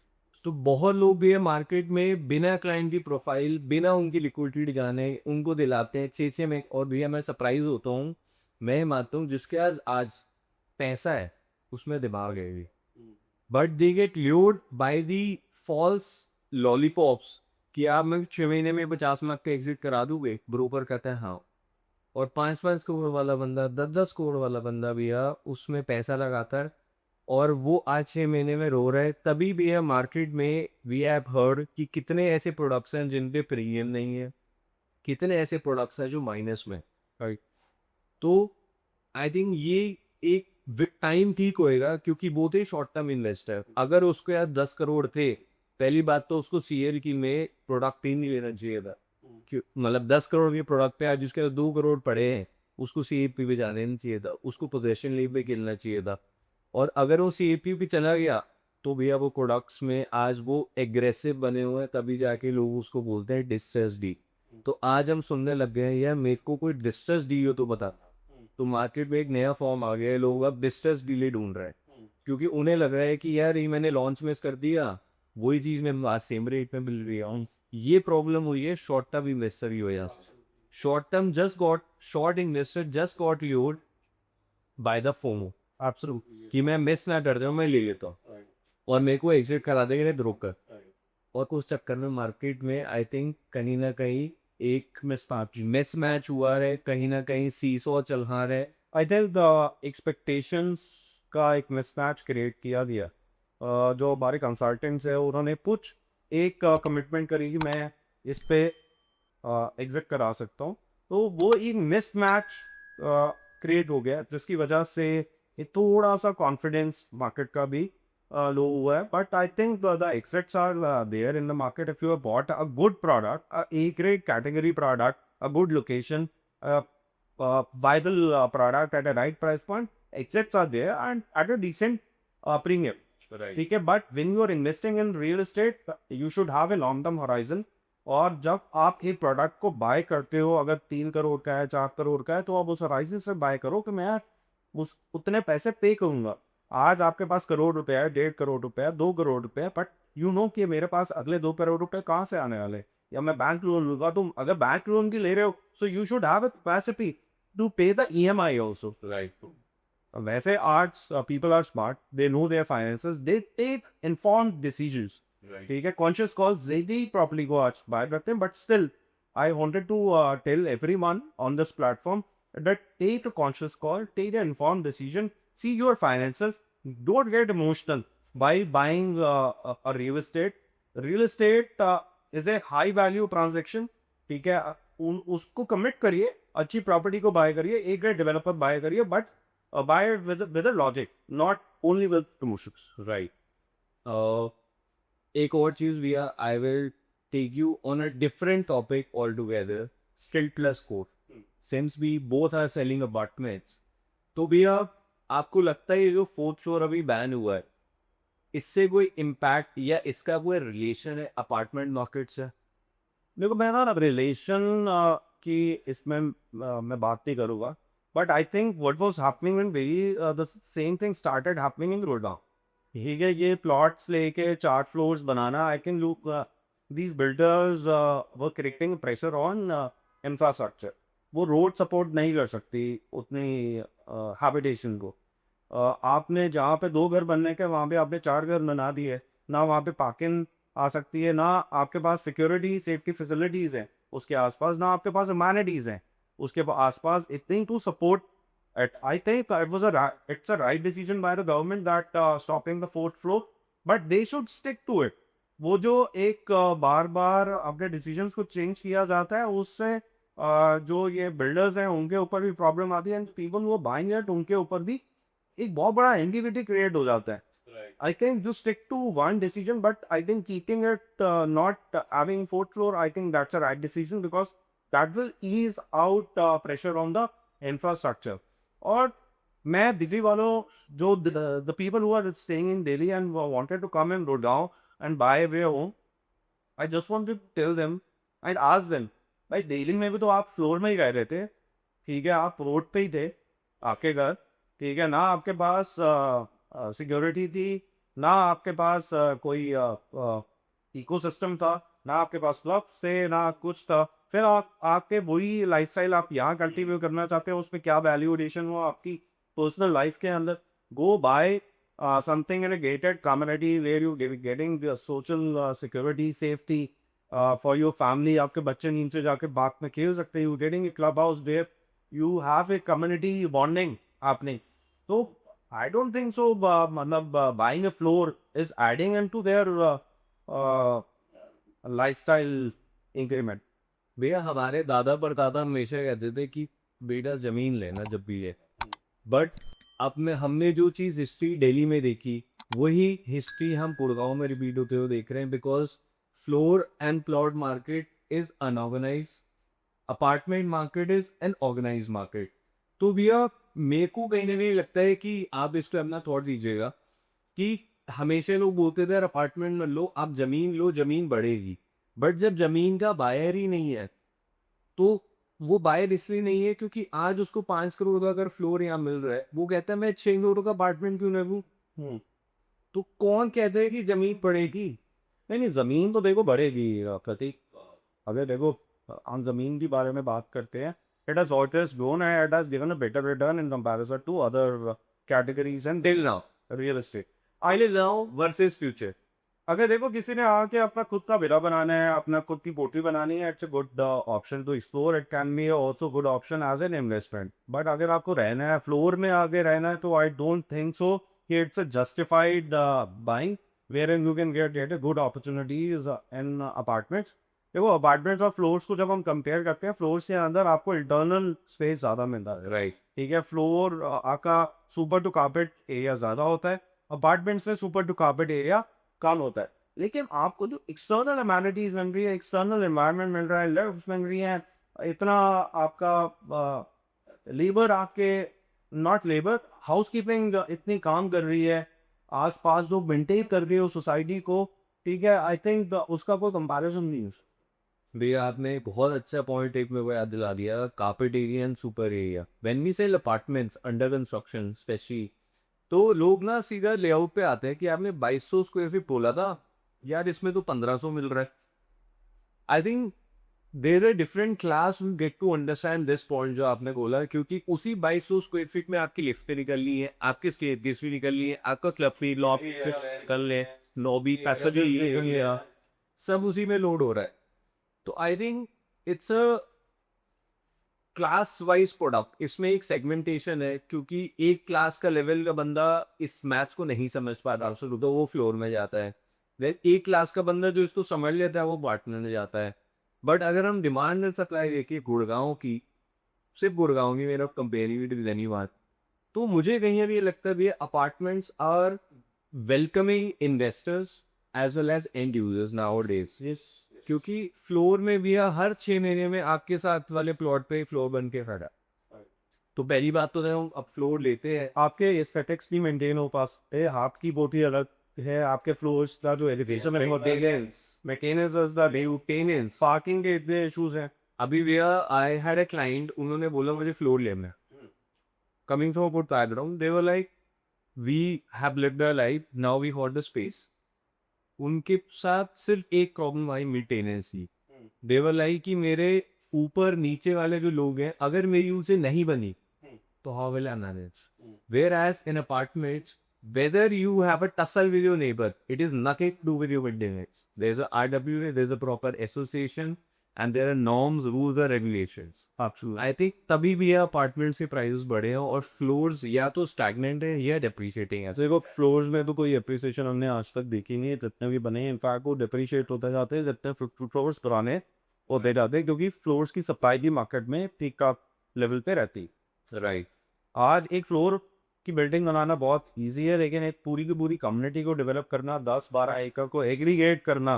तो बहुत लोग भी है मार्केट में बिना क्लाइंट की प्रोफाइल, बिना उनकी लिक्विडिटी जाने उनको दिलाते हैं 6 में। और भैया मैं सरप्राइज होता हूँ, मैं मानता हूँ जिसके पास आज पैसा है उसमें दिमाग है भी, but they get lured by the false lollipops कि आप मैं 6 महीने में 50 लाख का एग्जिट करा दूंगे। ब्रोकर कहता है हाँ, और 5-5 करोड़ वाला बंदा, 10-10 करोड़ वाला बंदा भैया उसमें पैसा लगाता है और वो आज 6 महीने में रो रहा है। तभी भी है मार्केट में वी हैव हर्ड कि कितने ऐसे प्रोडक्ट्स हैं जिन पे प्रीमियम नहीं है, कितने ऐसे प्रोडक्ट्स हैं जो माइनस में, राइट। तो आई थिंक ये एक विद टाइम ठीक होएगा, क्योंकि वो थे शॉर्ट टर्म इन्वेस्टर। अगर उसके यार 10 करोड़ थे, पहली बात तो उसको सीएल की में प्रोडक्ट ही नहीं लेना चाहिए था। मतलब 10 करोड़ के प्रोडक्ट पे आज उसके 2 करोड़ पड़े हैं, उसको सीएपी पे जाने नहीं चाहिए था, उसको पोजेशन लीव पे खेलना चाहिए था। और अगर वो सीएपी पे चला गया तो भैया वो प्रोडक्ट्स में आज वो एग्रेसिव बने हुए हैं, तभी जाके लोग उसको बोलते हैं डिस्ट्रेस डी। तो आज हम सुनने लग गए हैं यार मेरे को कोई डिस्ट्रेस डी हो तो बता। तो मार्केट में एक नया फॉर्म आ गया है, लोग अब डिस्ट्रेस डील ही ढूंढ रहे हैं, क्योंकि उन्हें लग रहा है कि यार ये मैंने लॉन्च मिस कर दिया, वही चीज़ मैं आज सेम रेट में मिल रही हूँ। ये प्रॉब्लम हुई है शॉर्ट टर्म इन्वेस्टर की वजह से। Short investor just got lured by the FOMO absolutely कि मैं मिस ना कर जाऊँ, मैं ले लेता हूँ और मेरे को एग्जिट करा देंगे नहीं ब्रोकर। और उस चक्कर में मार्केट में आई थिंक कहीं ना कहीं एक मिस मैच हुआ है, कहीं ना कहीं सीसॉ चल रहा है। आई थिंक द एक्सपेक्टेशंस का एक मिसमैच क्रिएट किया गया। जो हमारे कंसल्टेंट्स है उन्होंने कुछ एक कमिटमेंट करी कि मैं इस पे एग्जिट करा सकता हूँ, तो वो एक मिसमैच क्रिएट हो गया जिसकी वजह से ये थोड़ा सा कॉन्फिडेंस मार्केट का भी लो हुआ है। But I think the exits are there in the market if you have bought a good product, a A grade category product, a good location, viable product at a right price point, exits are there and at a decent premium. Right. ठीक है, but when you are investing in real estate you should have a long term horizon. और जब आप एक product को bye करते हो, अगर 3 करोड़ का है, 4 करोड़ का है, तो आप उस होराइजन से बाय करो कि मैं उस उतने पैसे पे करूंगा। आज आपके पास करोड़ रुपए है, 1.5 करोड़ रुपए है, 2 करोड़ रुपए है, बट यू नो कि मेरे पास अगले 2 करोड़ रुपए कहाँ से आने वाले हैं? या मैं बैंक लोन लूंगा, तो अगर बैंक लोन की ले रहे हो so you should have a capacity to pay the EMI also. Right. वैसे आज people are smart, they know their finances, they take informed decisions. Right. ठीक है, conscious calls they properly go आज buy करते हैं, but still I wanted to tell everyone on this platform that take a conscious call, take an informed decision, see your finances, don't get emotional by buying a real estate. Real estate is a high value transaction. ठीक है, उसको commit करिए, अच्छी property को buy करिए, एक great developer buy करिए, but buy it with a logic, not only with promotions. Right. एक और चीज भैया, I will take you on a different topic all together, still plus code, since we both are selling apartments. तो भैया आपको लगता है ये जो फोर्थ फ्लोर अभी बैन हुआ है, इससे कोई इम्पैक्ट या इसका कोई रिलेशन है अपार्टमेंट मार्केट से? देखो, मैं ना रिलेशन की इसमें मैं बात नहीं करूँगा, but I think what was happening in very the same thing started happening in Gurgaon. ठीक है, ये प्लॉट्स लेके 4 floors banana, I can look these builders were creating pressure on infrastructure. वो रोड सपोर्ट नहीं कर सकती उतनी हैबिटेशन को। आपने जहाँ पे 2 घर बनने के वहाँ पे आपने 4 घर बना दिए, ना वहाँ पे पार्किंग आ सकती है, ना आपके पास सिक्योरिटी सेफ्टी फैसिलिटीज़ हैं उसके आसपास, ना आपके पास अमेनिटीज़ हैं उसके आसपास इतनी to support it. I think it's a right decision by the government that stopping the fourth floor, but they should stick to it. वो जो एक बार बार अपने डिसीजंस को चेंज किया जाता है, उससे जो ये बिल्डर्स हैं उनके ऊपर भी प्रॉब्लम आती है, एंड पीपल वो बाइंग इट उनके ऊपर भी एक बहुत बड़ा एंग्विटी क्रिएट हो जाता है। I think just stick to one decision, but I think keeping it not having fourth floor, I think that's a right decision because that will ease out pressure on the infrastructure. और मैं दिल्ली वालों, जो the people who are staying in Delhi and wanted to come in Gurgaon and buy their home, I just want to tell them, I ask them, भाई दिल्ली में भी तो आप floor में ही रह रहे थे, ठीक है, आप रोड पे ही थे आपके घर, ठीक है ना, आपके पास सिक्योरिटी थी, ना आपके पास कोई इकोसिस्टम था, ना आपके पास क्लब्स थे, ना कुछ था। फिर आपके वही लाइफस्टाइल आप यहाँ कंटिन्यू करना चाहते हो, उसमें क्या वैल्यू एडिशन हो आपकी पर्सनल लाइफ के अंदर? Go by something in a gated community where you getting social security safety for your family. आपके बच्चे नींद से जाके बाग में खेल सकते हैं, you getting a club house where you have a community bonding आपने। तो आई डोंट थिंक सो मतलब buying a floor is adding into their lifestyle increment. भैया हमारे दादा परदादा हमेशा कहते थे कि बेटा जमीन लेना जब भी ले, बट अब में हमने जो चीज़ हिस्ट्री दिल्ली में देखी वही हिस्ट्री हम गुड़गांव में रिपीट होते हुए देख रहे हैं, because floor and plot market is unorganise, apartment market is an organise market. तो भैया मेरे को कहीं ना कहीं लगता है कि आप इस पे अपना थॉट दीजिएगा कि हमेशा लोग बोलते थे यार अपार्टमेंट में लो, आप जमीन लो, जमीन बढ़ेगी। बट जब जमीन का बायर ही नहीं है, तो वो बायर इसलिए नहीं है क्योंकि आज उसको 5 करोड़ का अगर फ्लोर यहाँ मिल रहा है, वो कहता है मैं 6 करोड़ का अपार्टमेंट क्यों ना लूं। हम्म। तो कौन कहता है कि जमीन बढ़ेगी? नहीं नहीं, जमीन तो देखो बढ़ेगी प्रतीक। अगर देखो हम जमीन के बारे में बात करते हैं, it has always grown and it has given a better return in comparison to other categories and till now, real estate. Till now versus future. अगर देखो किसी ने आके अपना खुद का विला बनाना है, अपना खुद की पोटरी बनानी है, it's a good option to explore. It can be also good option as an investment. But अगर आपको रहना है फ्लोर में आगे रहना है, तो आई डोंट थिंक सो कि it's a justified buying wherein you can get a good opportunities in apartments। देखो अपार्टमेंट्स और फ्लोर्स को जब हम कंपेयर करते हैं, फ्लोर्स के अंदर आपको इंटरनल स्पेस ज़्यादा मिलता है, राइट। ठीक है। फ्लोर आपका सुपर टू कारपेट एरिया ज़्यादा होता है, अपार्टमेंट्स में सुपर टू कारपेट एरिया कम होता है। लेकिन आपको जो एक्सटर्नल अमेनिटीज मिल रही है, एक्सटर्नल एनवायरनमेंट मिल रहा है, लिफ्ट मिल रही है, इतना आपका लेबर आपके, नॉट लेबर, हाउसकीपिंग इतनी काम कर रही है, आसपास जो मेंटेन कर रही है उस सोसाइटी को, ठीक है। आई थिंक उसका कोई कंपैरिजन नहीं है। भैया आपने बहुत अच्छा पॉइंट एक मेरे को याद दिला दिया, carpet area and super area. When we sell apartments under construction specially, तो लोग ना सीधा लेआउट पे आते हैं कि आपने 2200 स्क्वायर फीट बोला था यार, इसमें तो 1500 मिल रहा है। I think there a different class will get to understand this point जो आपने बोला, क्योंकि उसी 2200 स्क्वायर फीट में आपकी लिफ्ट भी निकलनी है, आपकी स्टेयरकेस भी निकलनी है, आपका क्लब भी लॉबी निकल है, लॉबी पैसेज सब उसी में लोड हो रहा है। तो I think it's a class wise product, इसमें एक सेगमेंटेशन है, क्योंकि एक क्लास का लेवल का बंदा इस मैथ्स को नहीं समझ पाता, तो वो फ्लोर में जाता है। देन एक क्लास का बंदा जो इसको समझ लेता है वो पार्टनर में जाता है। बट अगर हम डिमांड एंड सप्लाई देखिए गुड़गांव की, सिर्फ गुड़गांव की, मेरा कंपेरिटिव विद एनीवन, तो मुझे कहीं अभी ये लगता है भैया apartments are welcoming investors as well as end users nowadays. क्योंकि फ्लोर में भैया हर 6 महीने में आपके साथ वाले प्लॉट पे फ्लोर बन के खड़ा है। तो पहली बात तो हम अब फ्लोर लेते हैं, आपके एस्थेटिक्स नहीं मेंटेन हो पास है, आपकी बोटी अलग है, आपके फ्लोर्स का जो एलिवेशन है, मेंटेनेंस द मेंटेनेंस। पार्किंग के इतने इश्यूज हैं। अभी भैया आई हैड अ क्लाइंट, उन्होंने बोला मुझे फ्लोर लेना है। Coming from good background, they were like we have lived a life, now we want the space. उनके साथ सिर्फ एक प्रॉब्लम आई, मेंटेनेंस की। देवर लाइक कि मेरे ऊपर नीचे वाले जो लोग हैं, अगर मेरी उनसे नहीं बनी तो how will I manage? Whereas in apartment, whether you have a tussle with your neighbor, it is nothing to do with your maintenance. There's a RWA, there's a proper association, and there are norms, rules and regulations. Absolutely। I think तभी भी ये apartments के prices बढ़े हैं, और floors या तो stagnant है या डेप्रिशिएटिंग है। देखो फ्लोर्स में तो कोई अप्रिसिएशन हमने आज तक देखी नहीं है, जितने भी बने हैं इनफैक्ट वो डिप्रिशिएट होते जाते हैं जितने फ्लोर्स पुराने होते जाते हैं, क्योंकि फ्लोर्स की सप्लाई भी मार्केट में ठीक ठाक लेवल पे रहती है। राइट। आज एक फ्लोर की बिल्डिंग बनाना बहुत इजी है, लेकिन एक पूरी की पूरी कम्युनिटी को डेवलप करना, 10-12 एकड़ को एग्रीगेट करना,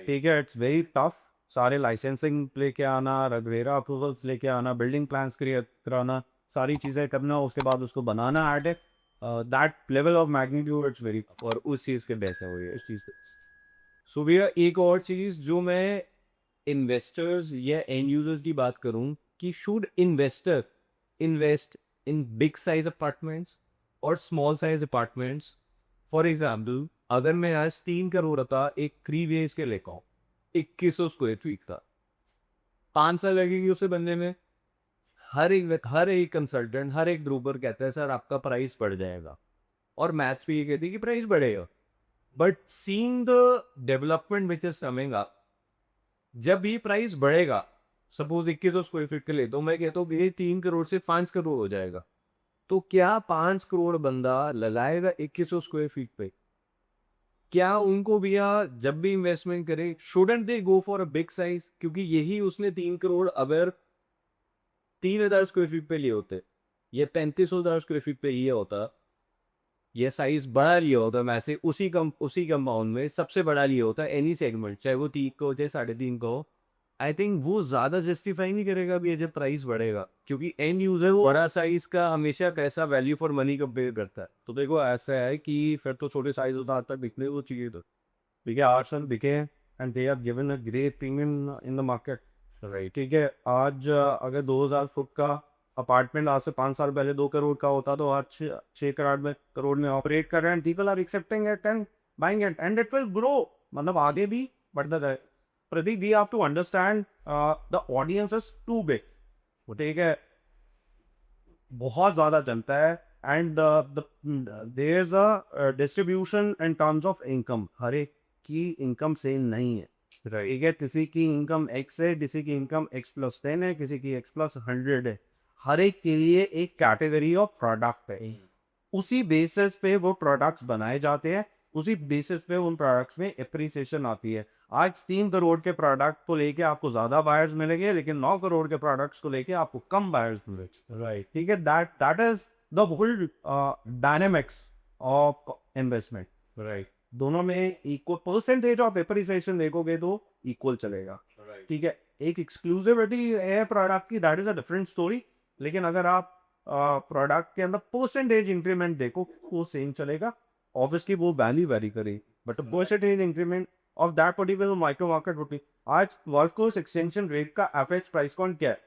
ठीक है, इट्स वेरी टफ। सारे लाइसेंसिंग लेके आना, रगवेरा अप्रूवल्स लेके आना, बिल्डिंग प्लान्स क्रिएट कराना, सारी चीज़ें करना, उसके बाद उसको बनाना at a that level of magnitude, it's very tough. और उस चीज़ के पैसे हुए इस चीज़ पे सो भैया एक और चीज़ जो मैं इन्वेस्टर्स या एंड यूजर्स की बात करूं, कि should investor invest in big size apartments और small size apartments? For example, अगर मैं आज 3 करोड़ का एक 3 BHK लेकर आऊँ, 2100 स्क्वायर फीट का, 5 साल लगेगी उसे बनने में। हर एक कंसल्टेंट, हर एक ग्रुपर कहता है सर आपका प्राइस बढ़ जाएगा, और मैथ्स भी ये कहती है कि प्राइस बढ़ेगा। But seeing the development which is coming up, जब ये प्राइस बढ़ेगा, सपोज 2100 स्क्वायर फीट के लिए, तो मैं कहता हूँ ये 3 करोड़ से 5 करोड़ हो जाएगा। तो क्या 5 करोड़ बंदा लगाएगा 2100 स्क्वायर फीट पे? क्या उनको भैया जब भी इन्वेस्टमेंट करे, shouldn't they go for a big size? क्योंकि यही उसने 3 करोड़ अगर 3000 स्क्वायर फीट पे लिए होते, ये 3500 स्क्वायर फीट पे ये होता, ये साइज बड़ा लिया होता, मैं से उसी कंपाउंड में सबसे बड़ा लिया होता एनी सेगमेंट, चाहे वो 3 का हो चाहे 3.5 का हो, आई थिंक वो ज़्यादा जस्टिफाई नहीं करेगा भी जब प्राइस बढ़ेगा, क्योंकि एंड यूज़र वो बड़ा साइज़ का हमेशा कैसा वैल्यू फॉर मनी कंपेयर करता है। तो देखो ऐसा है कि फिर तो छोटे साइज उतार तक बिकने वो चाहिए तो ठीक है, आर्सन बिके and they are given a great premium in the market. Right. ठीक है, आज अगर 2000 फुट का अपार्टमेंट आज से 5 साल पहले 2 करोड़ का होता तो आज 6 करोड़ में ऑपरेट कर रहे हैं। People are accepting it and buying it and it will grow, मतलब आगे भी बढ़ता जाए। Pradeep, we have to understand the audience is too big. ठीक है, बहुत ज़्यादा चलता है and there is a distribution in terms of income. हर एक की इनकम सेम नहीं है। राइट। ठीक है, किसी की इनकम एक्स है, किसी की इनकम X+10 है, किसी की X+100 है। हर एक के लिए एक कैटेगरी ऑफ प्रोडक्ट है, उसी बेसिस पे वो प्रोडक्ट्स बनाए जाते हैं, उसी बेसिस पे उन प्रोडक्ट्स में एप्रिसिएशन आती है। आज 3 करोड़ के प्रोडक्ट को लेके आपको ज़्यादा बायर्स मिलेंगे, लेकिन 9 करोड़ के प्रोडक्ट्स को लेके आपको कम बायर्स मिलेंगे। राइट। ठीक है, that is the whole dynamics of investment. Right. दोनों में इक्वल परसेंटेज ऑफ एप्रिसिएशन देखोगे तो इक्वल चलेगा। राइट। ठीक है, एक एक्सक्लूसिविटी है प्रोडक्ट की, that is a different story. लेकिन अगर आप प्रोडक्ट के अंदर परसेंटेज इंक्रीमेंट देखो वो सेम चलेगा। ऑब्वियसली वो वैल्यू वेरी करे, but percentage increment of that particular micro market would be. आज गोल्फ कोर्स एक्सटेंशन रेट का एवरेज प्राइस पॉइंट क्या है?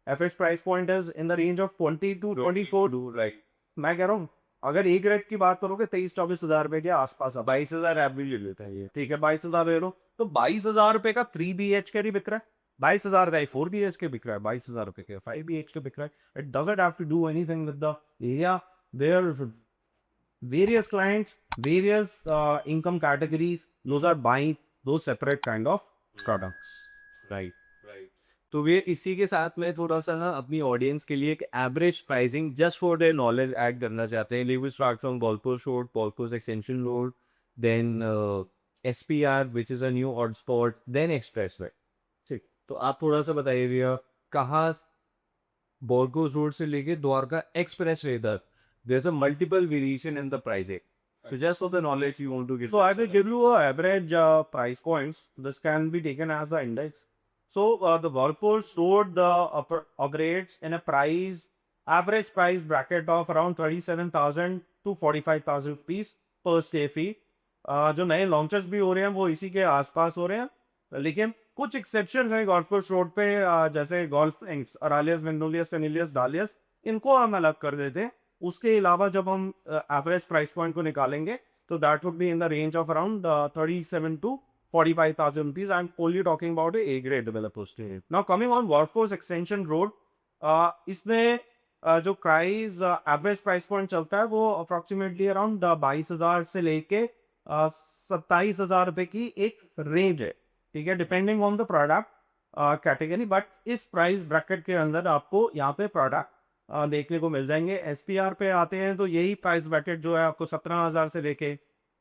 Average price point is in the range of 20 to 24। Right. मैं कह रहा हूँ अगर एक रेट की बात करोगे 23-24 हजार रुपए के आसपास अब। 22,000 एवरेज ले लेता है ये। ठीक है, 22 हजार ले लो तो 22 हजार रुपए का 3 BHK बिक रहा है, 22 हजार का 4 BHK बिक रहा है, 22 हजार रुपए का 5 BHK बिक रहा है। It doesn't have to do anything with the area. There various clients, various income categories, those are buying those separate kind of products। Right. Right. तो वे इसी के साथ में थोड़ा सा ना अपनी ऑडियंस के लिए एक average pricing just for their knowledge add करना चाहते हैं। We start from golf road, golf extension road, then SPR which is a new hot spot, then expressway. ठीक, तो आप थोड़ा सा बताइए भैया कहाँ बोरकोस रोड से लेके द्वारका एक्सप्रेस वे तक there's a multiple variation in the pricing. So just for the knowledge you want to give. So I will give you a average price points. This can be taken as the index. So the Whirlpool's road operates in a average price bracket of around 37,000 to 45,000 rupees per stay fee। जो नए launches भी हो रहे हैं वो इसी के आसपास हो रहे हैं, लेकिन कुछ एक्सेप्शन है गोल्फ कोर्स रोड पे, जैसे गोल्फ अरालियस, मैग्नोलियस, टेनिलियस, डालियस, इनको हम अलग कर देते हैं। उसके अलावा जब हम एवरेज प्राइस पॉइंट को निकालेंगे तो that would be in the range of around 37 to 45,000 rupees। I am only talking about A grade developers. Now coming on workforce extension road, इसमें जो प्राइस एवरेज प्राइस पॉइंट चलता है वो approximately around 22,000 से लेके 27,000 रुपए की एक रेंज है। ठीक है, depending on the product category, but इस प्राइस ब्रैकेट के अंदर आपको यहाँ पे प्रोडक्ट देखने को मिल जाएंगे। SPR पे आते हैं तो यही प्राइस ब्रैकेट जो है आपको 17,000 से लेके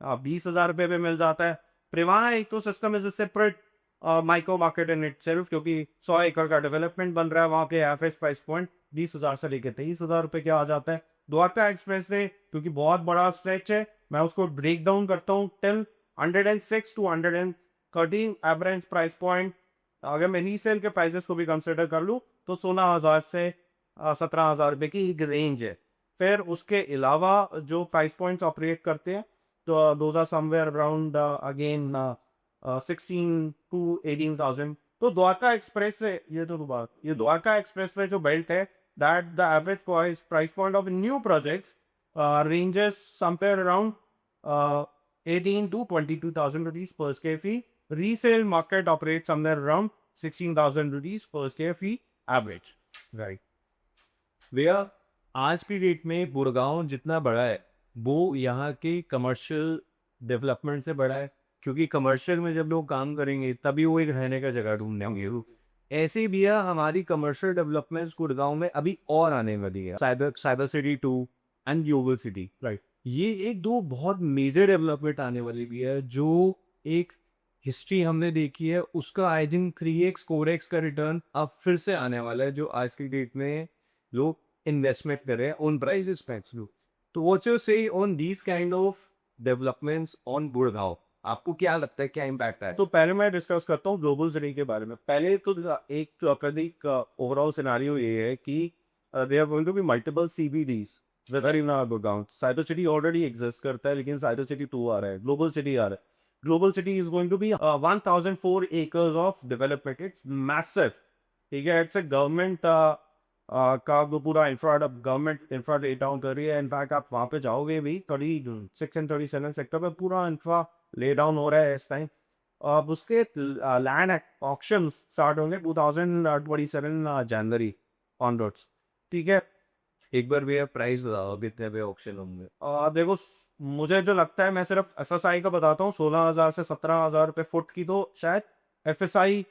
20,000 रुपये पे मिल जाता है। प्रिवाना एक तो system is separate micro market in it self, क्योंकि 100 एकड़ का डेवलपमेंट बन रहा है, वहाँ पे एवरेज प्राइस पॉइंट 20,000 से लेके 23,000 रुपये के आ जाता है। द्वारका एक्सप्रेस वे क्योंकि बहुत बड़ा स्ट्रेच है, मैं उसको ब्रेक डाउन करता हूँ till 106 to 113 average price point. अगर मैं रीसेल के प्राइसेस को भी कंसिडर कर लूँ तो 16,000 से 17,000 रुपये की एक रेंज है। फिर उसके अलावा जो प्राइस पॉइंट्स ऑपरेट करते हैं तो those are somewhere around again 16 to 18,000। तो द्वारका एक्सप्रेस वे, ये द्वारका एक्सप्रेस वे जो बेल्ट है, that the average price point of new projects ranges somewhere around 18 to 22,000 rupees per square feet। Resale market operates somewhere around 16,000 rupees per square feet average। Right. भैया आज की date में गुड़गांव जितना बड़ा है वो यहाँ के कमर्शियल डेवलपमेंट से बड़ा है, क्योंकि कमर्शियल में जब लोग काम करेंगे तभी वो एक रहने का जगह ढूंढेंगे। ऐसे ही भैया हमारी कमर्शियल डेवलपमेंट्स गुड़गांव में अभी और आने वाली है, cyber city 2 and global city. Right, ये एक दो बहुत मेजर डेवलपमेंट आने वाली भी है, जो एक हिस्ट्री हमने देखी है उसका आई थिंक 3x 4x का रिटर्न अब फिर से आने वाला है, जो आज की डेट में लोग इन्वेस्टमेंट कर रहे हैं उन प्राइस पे। तो what's your say on these kind of developments on Gurgaon? आपको क्या लगता है क्या इम्पैक्ट है? तो पहले मैं डिस्कस करता हूँ ग्लोबल सिटी के बारे में। पहले तो एक प्रतीक ओवरऑल सिनेरियो ये है कि there are going to be multiple CBDs whether in Gurgaon. Cyber City already exist करता है, लेकिन साइबर सिटी 2 आ रहा है, ग्लोबल सिटी आ रहा है। Global city is going to be 1004 acres of development, it's massive. ठीक है, इट्स ए गवर्नमेंट का जो पूरा infra, government infra lay down कर रही है। इनफैक्ट आप वहाँ पे जाओगे भी, 36 and 37 सेक्टर पे पूरा इंफ्रा ले डाउन हो रहा है इस टाइम। अब उसके लैंड ऑक्शन स्टार्ट होंगे 2027 जनवरी ऑनवर्ड्स। ठीक है। एक बार भैया प्राइस बताओ अभी कितने पे ऑक्शन होंगे? देखो, मुझे जो लगता है, मैं सिर्फ एफएसआई का बताता हूँ, 16,000 से 17,000 रुपये फुट की तो शायद एफएसआई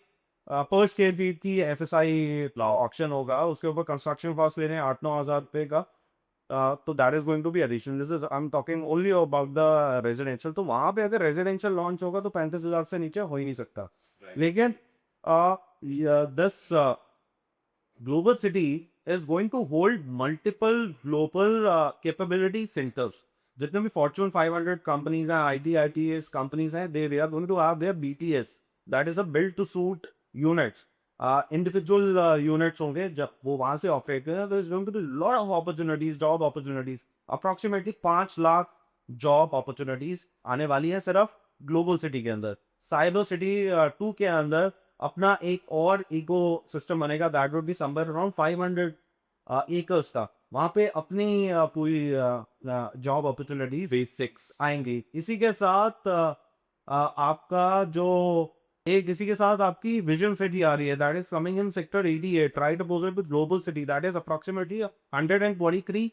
पर स्क्वायर फीट की एफएसआई ऑक्शन होगा। उसके ऊपर कंस्ट्रक्शन कॉस्ट ले रहे हैं 8-9 हज़ार रुपये का। तो that is going to be addition. This is I am talking only about the residential. तो वहाँ पे अगर रेजिडेंशियल लॉन्च होगा तो 35,000 से नीचे हो ही नहीं सकता। लेकिन this global city is going to hold multiple global capability centers. जितने भी Fortune 500 companies हैं, ITs companies हैं, they are going to have their BTS, that is a build to suit units. Individual units होंगे, जब वो वहाँ से operate करें, there is going to be lot of opportunities, job opportunities. Approximately 5 lakh job opportunities आने वाली है सिर्फ ग्लोबल सिटी के अंदर। साइबर सिटी 2 के अंदर अपना एक और इको सिस्टम बनेगा, that would be somewhere around 500 acres का। वहाँ पे अपनी पूरी जॉब अपॉर्चुनिटीज फेज 6 आएंगी। इसी के साथ आपका जो एक इसी के साथ आपकी विजन सिटी आ रही है, that is coming in sector 88 right opposite with global city, that is approximately 123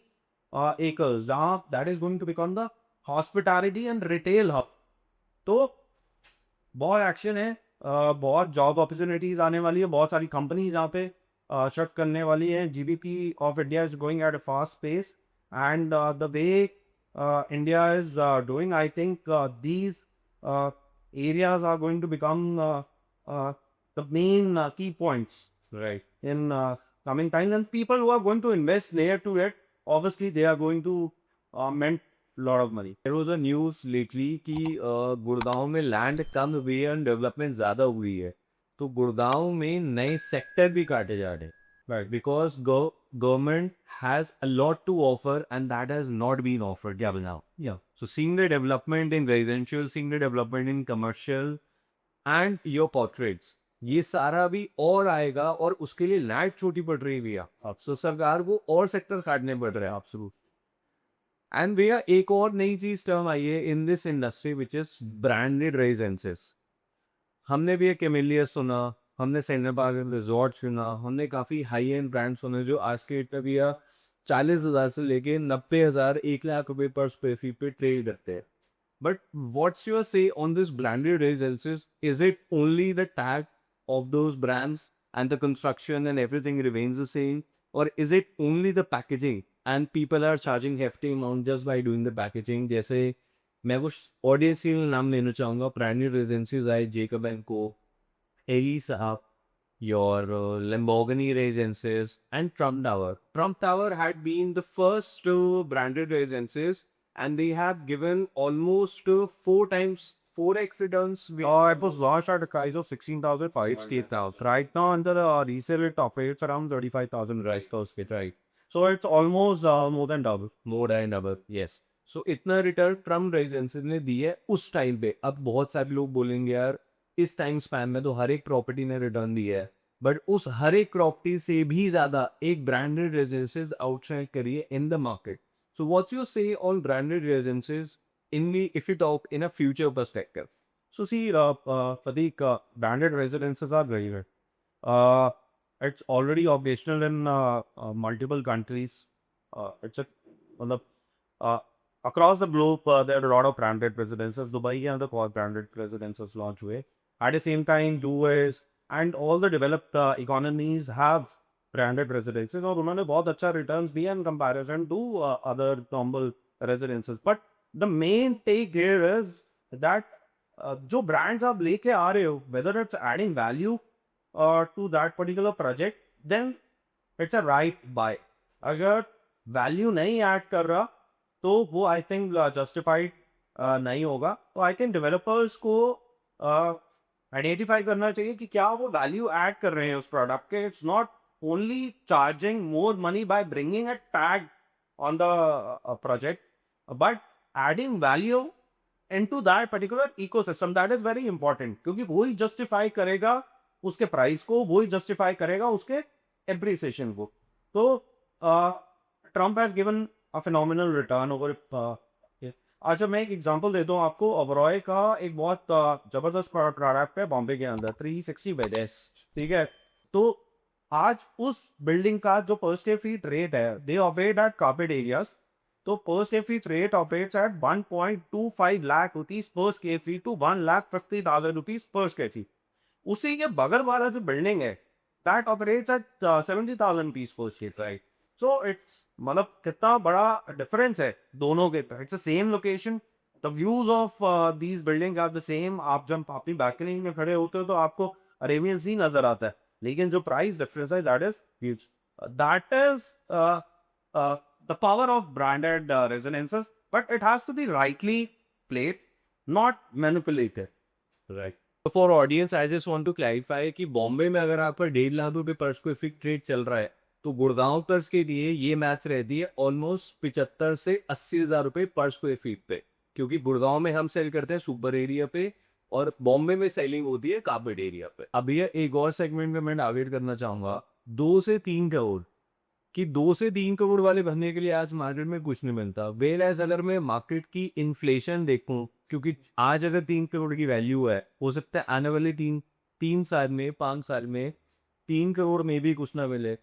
acres, जहाँ that is going to become the hospitality and retail hub. तो बहुत एक्शन है, बहुत जॉब अपॉर्चुनिटीज आने वाली है, बहुत सारी कंपनीज यहाँ पे शिफ्ट करने वाली है। GDP of India is going at a fast pace, and the way India is doing, I think these areas are going to become the main key points right. in coming time, and people who are going to invest near to it, obviously they are going to mint lot of money. There was a news lately कि गुड़गांव में land कम हुई है और development ज़्यादा हुई है, तो गुड़गांव में नए सेक्टर भी काटे जा रहे हैं। Right. Because government has a lot to offer and that has not been offered yeah now. Yeah. So seeing the development in residential, seeing the development in commercial and your portraits, ये सारा भी और आएगा और उसके लिए light छोटी पड़ रही है भैया। तो सरकार को और सेक्टर काटने पड़ रहे हैं। Absolutely. एंड भैया एक और नई चीज टर्म आई है in this industry which is branded residences. हमने भी एक कैमेलिया सुना, हमने सेंटर पार्क रिजॉर्ट सुना, हमने काफ़ी हाई एंड ब्रांड सुने जो आज के डेट में भैया 40,000 से लेके 90,000 1 लाख रुपए पर स्क्वायर फीट पे ट्रेड करते हैं। But what's your say on this branded residences? Is it only the tag of those brands and the construction and everything remains the same, or is it only the packaging and people are charging hefty amount just by doing the packaging? जैसे मैं कुछ audience के नाम लेना चाहूँगा, branded रेजिडेंसीज आए Jacob and को, Eli साहब, your Lamborghini residences and Trump Tower. Trump Tower had been the first branded residences and they have given almost 4x returns. It was launched at a price of 16,500. Right now, under resale, it operates around 35,000 price per square, right? So it's almost more than double. More and double, yes. So इतना return Trump residency ने दी है उस time पे। अब बहुत सारे लोग बोलेंगे यार इस टाइम स्पैन में तो हर एक प्रॉपर्टी ने रिटर्न दिया है, बट उस हर एक प्रॉपर्टी से भी ज्यादा एक ब्रांडेड रेजिडेंसेज आउटशाइन करिए in the market. So what's your say on branded residences in the if you talk in a future perspective? So see, Pratik, branded residences are very good. It's already operational in multiple countries. It's a, मतलब, uh, across the globe, there are a lot of branded residences. Dubai के अंदर बहुत branded residences launch हुए. At the same time, US and all the developed economies have branded residences, और उन्होंने बहुत अच्छा returns दिया in comparison to other normal residences. But the main take here is that जो ब्रांड्स आप लेके आ रहे हो, whether it's adding value to that particular project, then it's a right buy. अगर वैल्यू नहीं ऐड कर रहा तो वो आई थिंक जस्टिफाइड नहीं होगा। तो आई थिंक डेवलपर्स को आइडेंटिफाई करना चाहिए कि क्या वो वैल्यू ऐड कर रहे हैं उस प्रोडक्ट के। It's not only charging more money by bringing a tag on the project, but adding value into that particular ecosystem, that is very important, क्योंकि वही जस्टिफाई करेगा उसके प्राइस को, वही जस्टिफाई करेगा उसके एप्रिसिएशन को। तो Trump has given a phenomenal return over. अच्छा, मैं एक एग्जांपल देता हूँ आपको। ओबरॉय का एक बहुत जबरदस्त प्रोडक्ट है बॉम्बे के अंदर, 360 वेडेस, ठीक है। तो आज उस बिल्डिंग का जो पर स्क्वायर फीट रेट है, they operate at carpet areas, तो per square feet rate operates at 1.25 lakh rupees per square feet to 1,50,000 rupees per square feet. उसी के बगल वाला जो बिल्डिंग है, that operates at 70,000 rupees per square feet. So it's मतलब कितना बड़ा डिफरेंस है दोनों के। It's the same location, the views of these building are the same. आप जब अपनी बैल्कनी में खड़े होते हो तो आपको अरेबियन सी नजर आता है, लेकिन जो प्राइस डिफरेंस है that is huge. That is the power of branded resonances, but it has to be rightly played, not manipulated. Right. For audience I just want to clarify कि बॉम्बे में अगर आपका 1.5 लाख रुपए पर स्क्वायर फीट रेट चल रहा है, तो गुड़गांव पर्स के लिए ये मैच रहती है ऑलमोस्ट 75 से 80,000 रुपए पर स्क्वायर फीट पे, क्योंकि गुड़गांव में हम सेल करते हैं सुपर एरिया पे और बॉम्बे में सेलिंग होती है कार्पेट एरिया पे। अब ये एक और सेगमेंट में मैं टारगेट करना चाहूंगा, 2 से 3 करोड़ कि 2 से 3 करोड़ वाले बनने के लिए आज मार्केट में कुछ नहीं मिलता। वेल एज अगर मैं मार्केट की इन्फ्लेशन देखूं, क्योंकि आज अगर 3 करोड़ की वैल्यू है, हो सकता है आने वाले 3 साल में 5 साल में 3 करोड़ में भी कुछ ना मिले।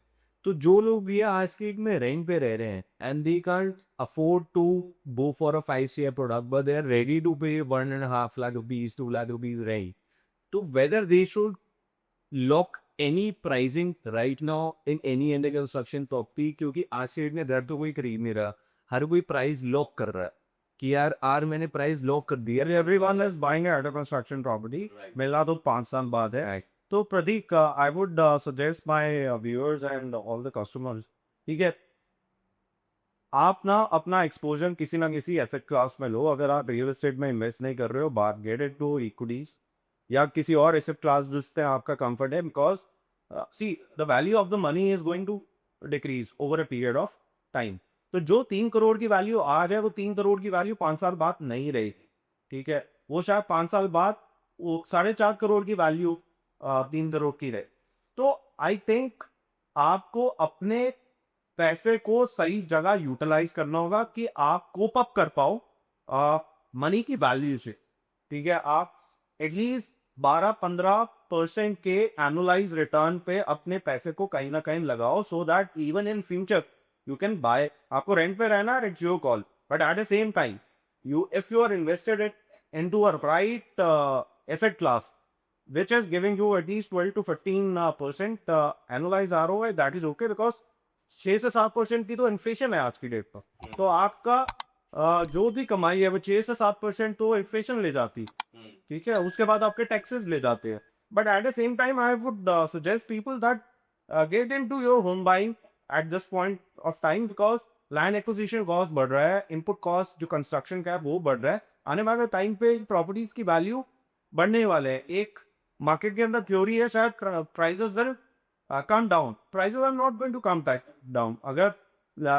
तो जो लोग भी आज के में रेंट पे रह रहे हैं and they can't afford to go for a 5 CR product, but they are ready to pay 1.5 lakh rupees 2 lakh rupees rent, तो whether they should lock any pricing right now in any under construction property, क्योंकि आज से date में घर तो कोई खरीद नहीं रहा, हर कोई प्राइस लॉक कर रहा है कि यार मैंने प्राइस लॉक कर दिया। Everyone is buying an under construction property. Right. मिलना तो 5 साल बाद है। Right. तो Pratik, I would suggest my viewers and all the customers, ठीक है, आप ना अपना एक्सपोजर किसी ना किसी एसेट क्लास में लो। अगर आप रियल एस्टेट में इन्वेस्ट नहीं कर रहे हो, बात गेट इट टू इक्विटीज या किसी और एसेट क्लास जिससे आपका कंफर्ट है, because see the value of the money is going to decrease over a period of time. तो जो 3 करोड़ की वैल्यू आज है, वो 3 करोड़ की वैल्यू 5 साल बाद नहीं रहेगी, ठीक है। वो शायद 5 साल बाद वो 4.5 करोड़ की वैल्यू 3 करोड़ की रहे। तो आई थिंक आपको अपने पैसे को सही जगह यूटिलाइज करना होगा कि आप कोप अप कर पाओ मनी की वैल्यू से, ठीक है। आप एटलीस्ट 12-15% के एनुअलाइज रिटर्न पे अपने पैसे को कहीं ना कहीं लगाओ, so that even in future you can buy. आपको रेंट पे रहना है, it's your call, but at the same time if you are invested into a right asset class which is giving you at least 12 to 15% annualized ROI, that is okay, because 6 से 7% की तो inflation है आज की date पर। तो आपका जो भी कमाई है वो 6 से 7% तो इन्फ्लेशन ले जाती, ठीक है। उसके बाद आपके टैक्सेस ले जाते हैं। But at the same time I would suggest people that get into your home buying at this point of time, because land acquisition cost बढ़ रहा है, इनपुट कॉस्ट जो कंस्ट्रक्शन का है वो बढ़ रहा है। आने वाले टाइम पे प्रॉपर्टीज की वैल्यू बढ़ने वाले हैं। एक मार्केट के अंदर थ्योरी है, शायद prices will come down, prices are not going to come down. अगर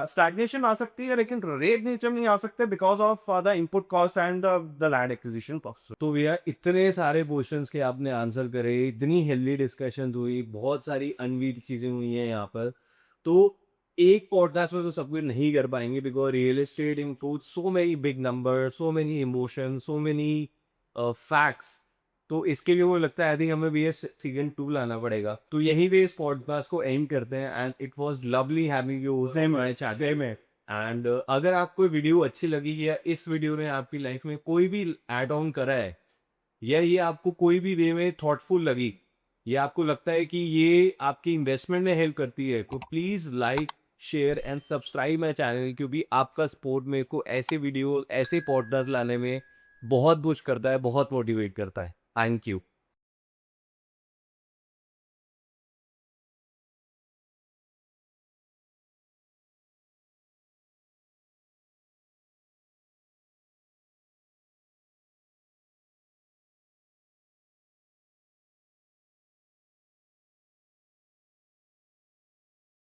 स्टैग्नेशन आ सकती है लेकिन रेट नीचे नहीं आ सकते because of the input cost and the land acquisition cost. तो भैया इतने सारे क्वेश्चंस के आपने आंसर करे, इतनी हेल्दी डिस्कशन हुई, बहुत सारी अनवीड चीजें हुई हैं यहाँ पर। तो एक पॉडकास्ट में तो सब कुछ नहीं कर पाएंगे, because real estate include so many big number, so many emotion, so many facts. तो इसके लिए वो लगता है आई थिंक हमें भी ये सीजन 2 लाना पड़ेगा। तो यहीं पे इस पॉडकास्ट को एंड करते हैं and it was lovely having you my channel में। एंड अगर आपको वीडियो अच्छी लगी या इस वीडियो ने आपकी लाइफ में कोई भी ऐड ऑन करा है, या ये आपको कोई भी वे में थॉटफुल लगी, या आपको लगता है कि ये आपकी इन्वेस्टमेंट में हेल्प करती है, तो please like share and subscribe my channel, क्योंकि आपका सपोर्ट मेरे को ऐसे वीडियो ऐसे पॉडकास्ट लाने में बहुत पुश करता है, बहुत मोटिवेट करता है। Thank you.